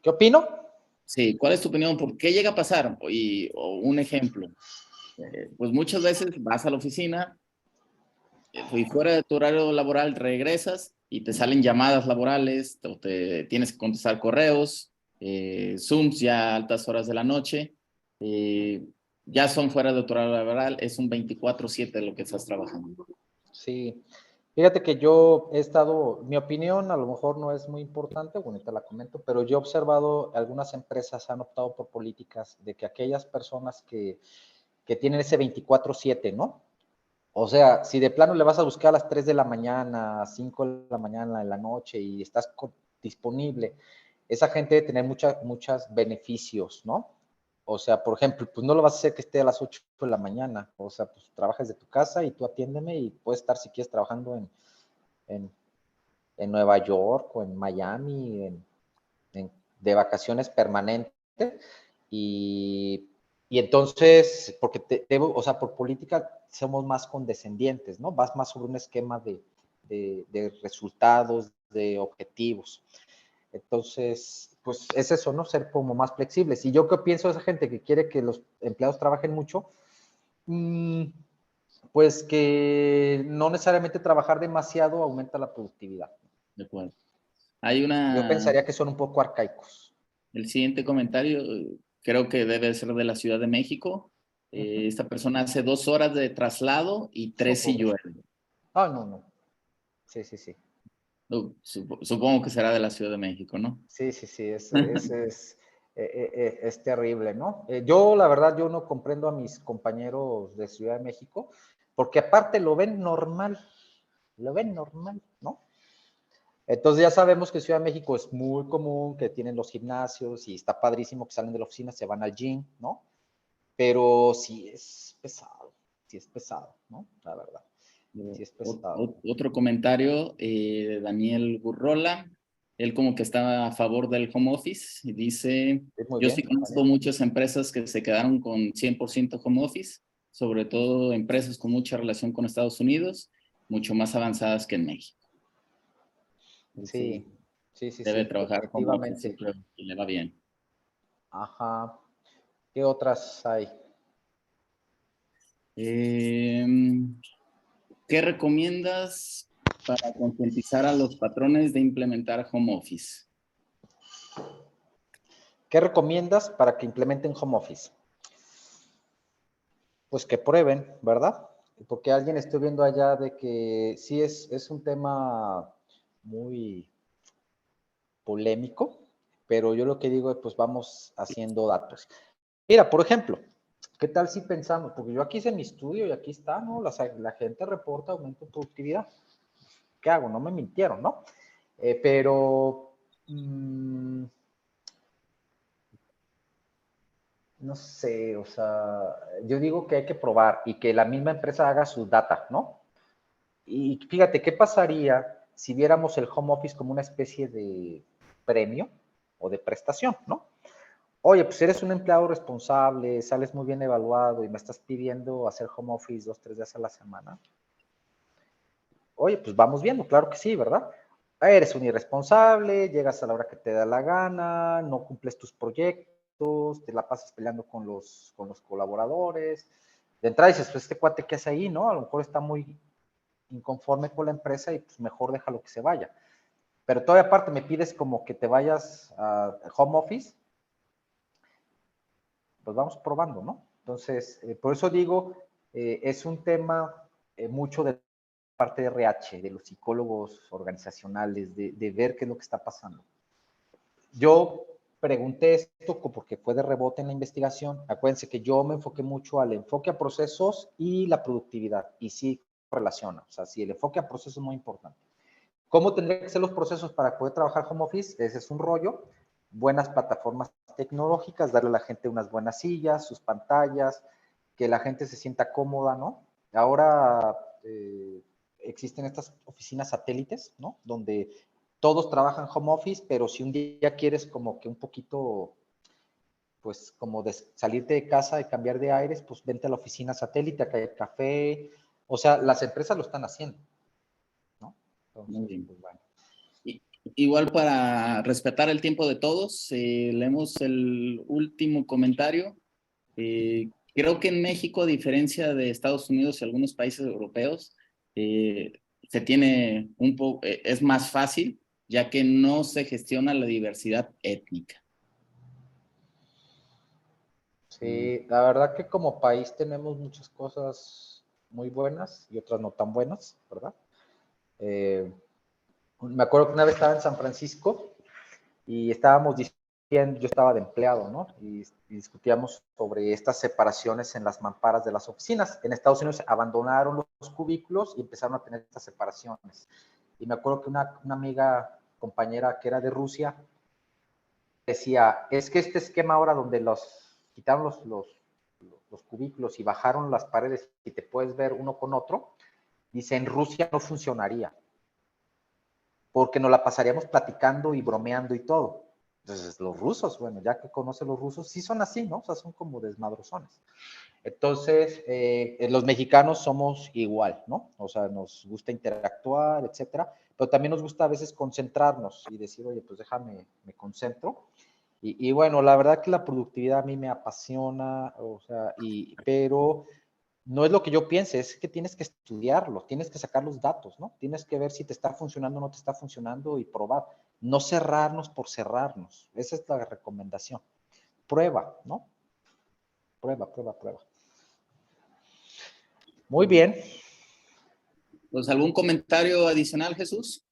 ¿Qué opino? Sí, ¿cuál es tu opinión? ¿Por qué llega a pasar? O un ejemplo, pues muchas veces vas a la oficina y fuera de tu horario laboral regresas y te salen llamadas laborales o te tienes que contestar correos, Zooms ya a altas horas de la noche, ya son fuera de tu horario laboral, es un 24/7 lo que estás trabajando. Sí. Fíjate que yo he estado, mi opinión a lo mejor no es muy importante, bueno, te la comento, pero yo he observado algunas empresas han optado por políticas de que aquellas personas que tienen ese 24/7, ¿no? O sea, si de plano le vas a buscar a las 3 de la mañana, 5 de la mañana, en la noche y estás disponible, esa gente debe tener muchos beneficios, ¿no? O sea, por ejemplo, pues no lo vas a hacer que esté a las 8 de la mañana. O sea, pues trabajas de tu casa y tú atiéndeme y puedes estar si quieres trabajando en, en Nueva York o en Miami, de vacaciones permanentes. Y, y entonces, porque o sea, por política somos más condescendientes, ¿no? Vas más sobre un esquema de resultados, de objetivos. Entonces, pues es eso, ¿no? Ser como más flexibles. Y yo qué pienso de esa gente que quiere que los empleados trabajen mucho, pues que no necesariamente trabajar demasiado aumenta la productividad. De acuerdo. Yo pensaría que son un poco arcaicos. El siguiente comentario, creo que debe ser de la Ciudad de México. Esta persona hace 2 horas de traslado y 3 si Pobre. llueve. No, no. Sí, sí, sí. Supongo que será de la Ciudad de México, ¿no? Sí, sí, sí. Es terrible, ¿no? Yo, la verdad, yo no comprendo a mis compañeros de Ciudad de México, porque aparte lo ven normal, ¿no? Entonces ya sabemos que Ciudad de México es muy común, que tienen los gimnasios y está padrísimo que salen de la oficina, se van al gym, ¿no? Pero sí es pesado, ¿no? La verdad, sí es pesado. Otro comentario de Daniel Gurrola, él como que está a favor del home office y dice, Muy yo bien, sí conozco muchas empresas que se quedaron con 100% home office, sobre todo empresas con mucha relación con Estados Unidos, mucho más avanzadas que en México. Sí, Debe trabajar home office, definitivamente. yo creo, y le va bien. Ajá. ¿Qué otras hay? ¿Qué recomiendas para concientizar a los patrones de implementar home office? ¿Qué recomiendas para que implementen home office? Pues que prueben, ¿verdad? Porque alguien estoy viendo allá de que sí es un tema muy polémico, pero yo lo que digo es pues vamos haciendo datos. Mira, por ejemplo, ¿qué tal si pensamos? Porque yo aquí hice mi estudio y aquí está, ¿no? La gente reporta aumento de productividad. ¿Qué hago? No me mintieron, ¿no? Pero no sé, o sea, yo digo que hay que probar y que la misma empresa haga su data, ¿no? Y fíjate, ¿qué pasaría si viéramos el home office como una especie de premio o de prestación, ¿no? Oye, pues eres un empleado responsable, sales muy bien evaluado y me estás pidiendo hacer home office 2, 3 días a la semana. Oye, pues vamos viendo, claro que sí, ¿verdad? Eres un irresponsable, llegas a la hora que te da la gana, no cumples tus proyectos, te la pasas peleando con los colaboradores. De entrada dices, pues este cuate, ¿qué hace ahí, no? A lo mejor está muy inconforme con la empresa y pues mejor déjalo que se vaya. Pero todavía aparte me pides como que te vayas a home office, pues vamos probando, ¿no? Entonces, por eso digo, es un tema mucho de parte de RH, de los psicólogos organizacionales, de ver qué es lo que está pasando. Yo pregunté esto porque fue de rebote en la investigación. Acuérdense que yo me enfoqué mucho al enfoque a procesos y la productividad, y sí relaciona. O sea, sí, el enfoque a procesos es muy importante. ¿Cómo tendrían que ser los procesos para poder trabajar home office? Ese es un rollo. Buenas plataformas tecnológicas, darle a la gente unas buenas sillas, sus pantallas, que la gente se sienta cómoda, ¿no? Ahora existen estas oficinas satélites, ¿no? Donde todos trabajan home office, pero si un día quieres como que un poquito, pues como de salirte de casa y cambiar de aires, pues vente a la oficina satélite, acá hay café. O sea, las empresas lo están haciendo, ¿no? Muy Entonces, bien. pues bueno. Igual para respetar el tiempo de todos, leemos el último comentario. Creo que en México, a diferencia de Estados Unidos y algunos países europeos, eh, se tiene es más fácil, ya que no se gestiona la diversidad étnica. Sí, la verdad que como país tenemos muchas cosas muy buenas y otras no tan buenas, ¿verdad? Eh, Me acuerdo que una vez estaba en San Francisco y estábamos discutiendo, yo estaba de empleado, ¿no? Y discutíamos sobre estas separaciones en las mamparas de las oficinas. En Estados Unidos abandonaron los cubículos y empezaron a tener estas separaciones. Y me acuerdo que una amiga, compañera que era de Rusia, decía, es que este esquema ahora donde quitaron los cubículos y bajaron las paredes y te puedes ver uno con otro, dice, en Rusia no funcionaría, porque nos la pasaríamos platicando y bromeando y todo. Entonces, los rusos, bueno, ya que conoce los rusos, sí son así, ¿no? O sea, son como desmadrosones. Entonces, los mexicanos somos igual, ¿no? O sea, nos gusta interactuar, etcétera, pero también nos gusta a veces concentrarnos y decir, oye, pues déjame, me concentro. Y bueno, la verdad que la productividad a mí me apasiona, o sea, pero no es lo que yo piense, es que tienes que estudiarlo, tienes que sacar los datos, ¿no? Tienes que ver si te está funcionando o no te está funcionando y probar. No cerrarnos por cerrarnos. Esa es la recomendación. Prueba, ¿no? Prueba, prueba, prueba. Muy bien. Pues, ¿algún comentario adicional, Jesús?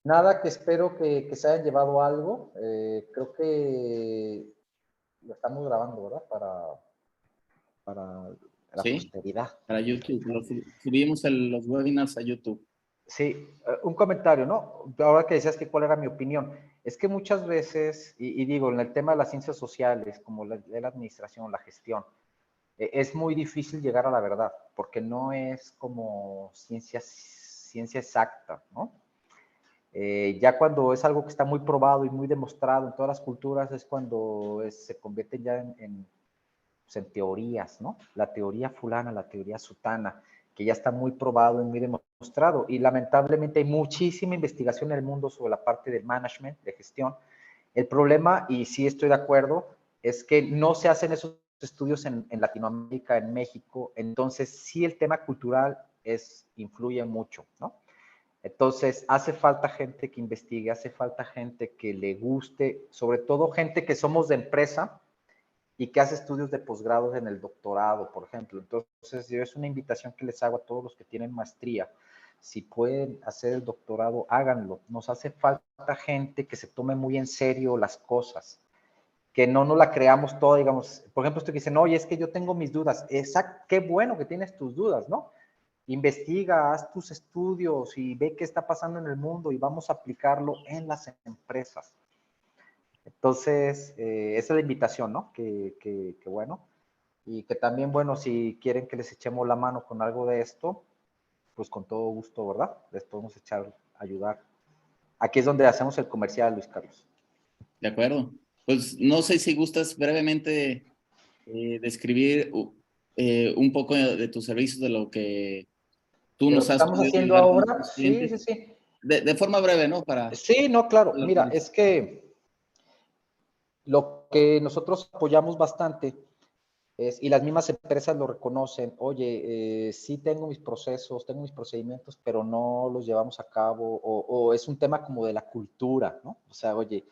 Nada, que espero que se hayan llevado algo. Creo que lo estamos grabando, ¿verdad? Para la ¿Sí? posteridad. Para YouTube. Subimos los webinars a YouTube. Sí, un comentario, ¿no? Ahora que decías que cuál era mi opinión, es que muchas veces, y digo, en el tema de las ciencias sociales, como la administración, la gestión, es muy difícil llegar a la verdad, porque no es como ciencia exacta, ¿no? Ya cuando es algo que está muy probado y muy demostrado en todas las culturas, es cuando se convierte ya pues, en teorías, ¿no? La teoría fulana, la teoría sutana, que ya está muy probado y muy demostrado. Y lamentablemente hay muchísima investigación en el mundo sobre la parte de management, de gestión. El problema, y sí estoy de acuerdo, es que no se hacen esos estudios en Latinoamérica, en México, entonces sí el tema cultural influye mucho, ¿no? Entonces, hace falta gente que investigue, hace falta gente que le guste, sobre todo gente que somos de empresa y que hace estudios de posgrado en el doctorado, por ejemplo. Entonces, yo es una invitación que les hago a todos los que tienen maestría. Si pueden hacer el doctorado, háganlo. Nos hace falta gente que se tome muy en serio las cosas, que no nos la creamos toda, digamos. Por ejemplo, usted que dice, no, oye, es que yo tengo mis dudas. Exacto, qué bueno que tienes tus dudas, ¿no? Investiga, haz tus estudios y ve qué está pasando en el mundo y vamos a aplicarlo en las empresas. Entonces, esa es la invitación, ¿no? Que bueno, y que también, bueno, si quieren que les echemos la mano con algo de esto, pues con todo gusto, ¿verdad? Les podemos ayudar. Aquí es donde hacemos el comercial, Luis Carlos. De acuerdo. Pues no sé si gustas brevemente describir un poco de tus servicios, de lo que tú De lo nos que has estamos podido haciendo ayudar con ahora, nuestros sí, clientes. sí, sí. De forma breve, ¿no? Para Sí, no, claro. la Mira, audiencia. es que lo que nosotros apoyamos bastante y las mismas empresas lo reconocen, oye, sí tengo mis procesos, tengo mis procedimientos, pero no los llevamos a cabo, o es un tema como de la cultura, ¿no? O sea, oye,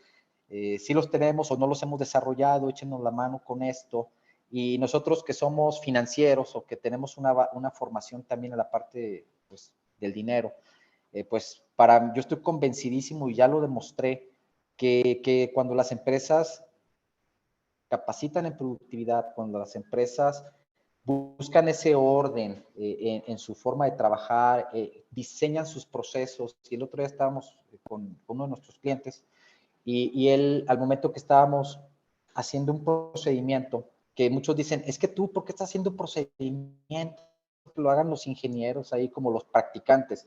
sí los tenemos o no los hemos desarrollado, échenos la mano con esto. Y nosotros que somos financieros o que tenemos una formación también en la parte pues, del dinero, pues yo estoy convencidísimo y ya lo demostré, que cuando las empresas capacitan en productividad, cuando las empresas buscan ese orden en su forma de trabajar, diseñan sus procesos. Y el otro día estábamos con uno de nuestros clientes y él, al momento que estábamos haciendo un procedimiento, que muchos dicen, es que tú, ¿por qué estás haciendo un procedimiento? Que lo hagan los ingenieros ahí como los practicantes.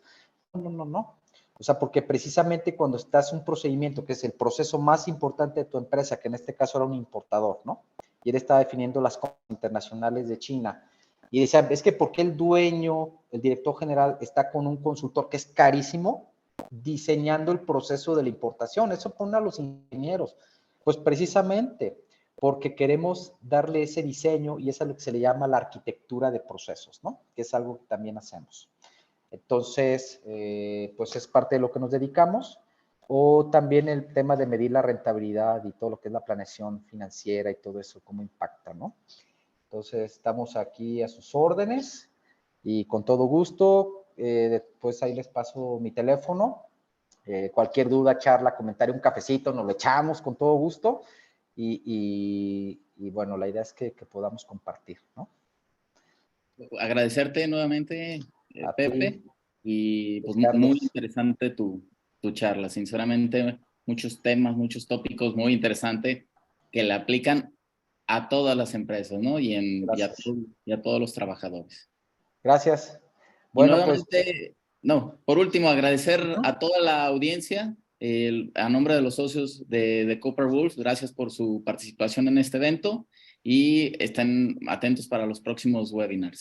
No, no, no, no. O sea, porque precisamente cuando estás un procedimiento, que es el proceso más importante de tu empresa, que en este caso era un importador, ¿no? Y él estaba definiendo las compras internacionales de China. Y decía, es que ¿por qué el dueño, el director general, está con un consultor que es carísimo diseñando el proceso de la importación? Eso pone a los ingenieros. Pues precisamente porque queremos darle ese diseño y eso es lo que se le llama la arquitectura de procesos, ¿no? Que es algo que también hacemos. Entonces, pues es parte de lo que nos dedicamos. O también el tema de medir la rentabilidad y todo lo que es la planeación financiera y todo eso, cómo impacta, ¿no? Entonces, estamos aquí a sus órdenes y con todo gusto. Después ahí les paso mi teléfono. Cualquier duda, charla, comentario, un cafecito, nos lo echamos con todo gusto. Y bueno, la idea es que podamos compartir, ¿no? Agradecerte nuevamente, A ti, Pepe, y Luis pues muy Carlos. interesante tu charla. Sinceramente, muchos temas, muchos tópicos muy interesantes que le aplican a todas las empresas, ¿no? Gracias. Y a todos los trabajadores. Gracias. Y Bueno, pues nuevamente, no, por último, agradecer a toda la audiencia, a nombre de los socios de Copper Wolf, gracias por su participación en este evento y estén atentos para los próximos webinars.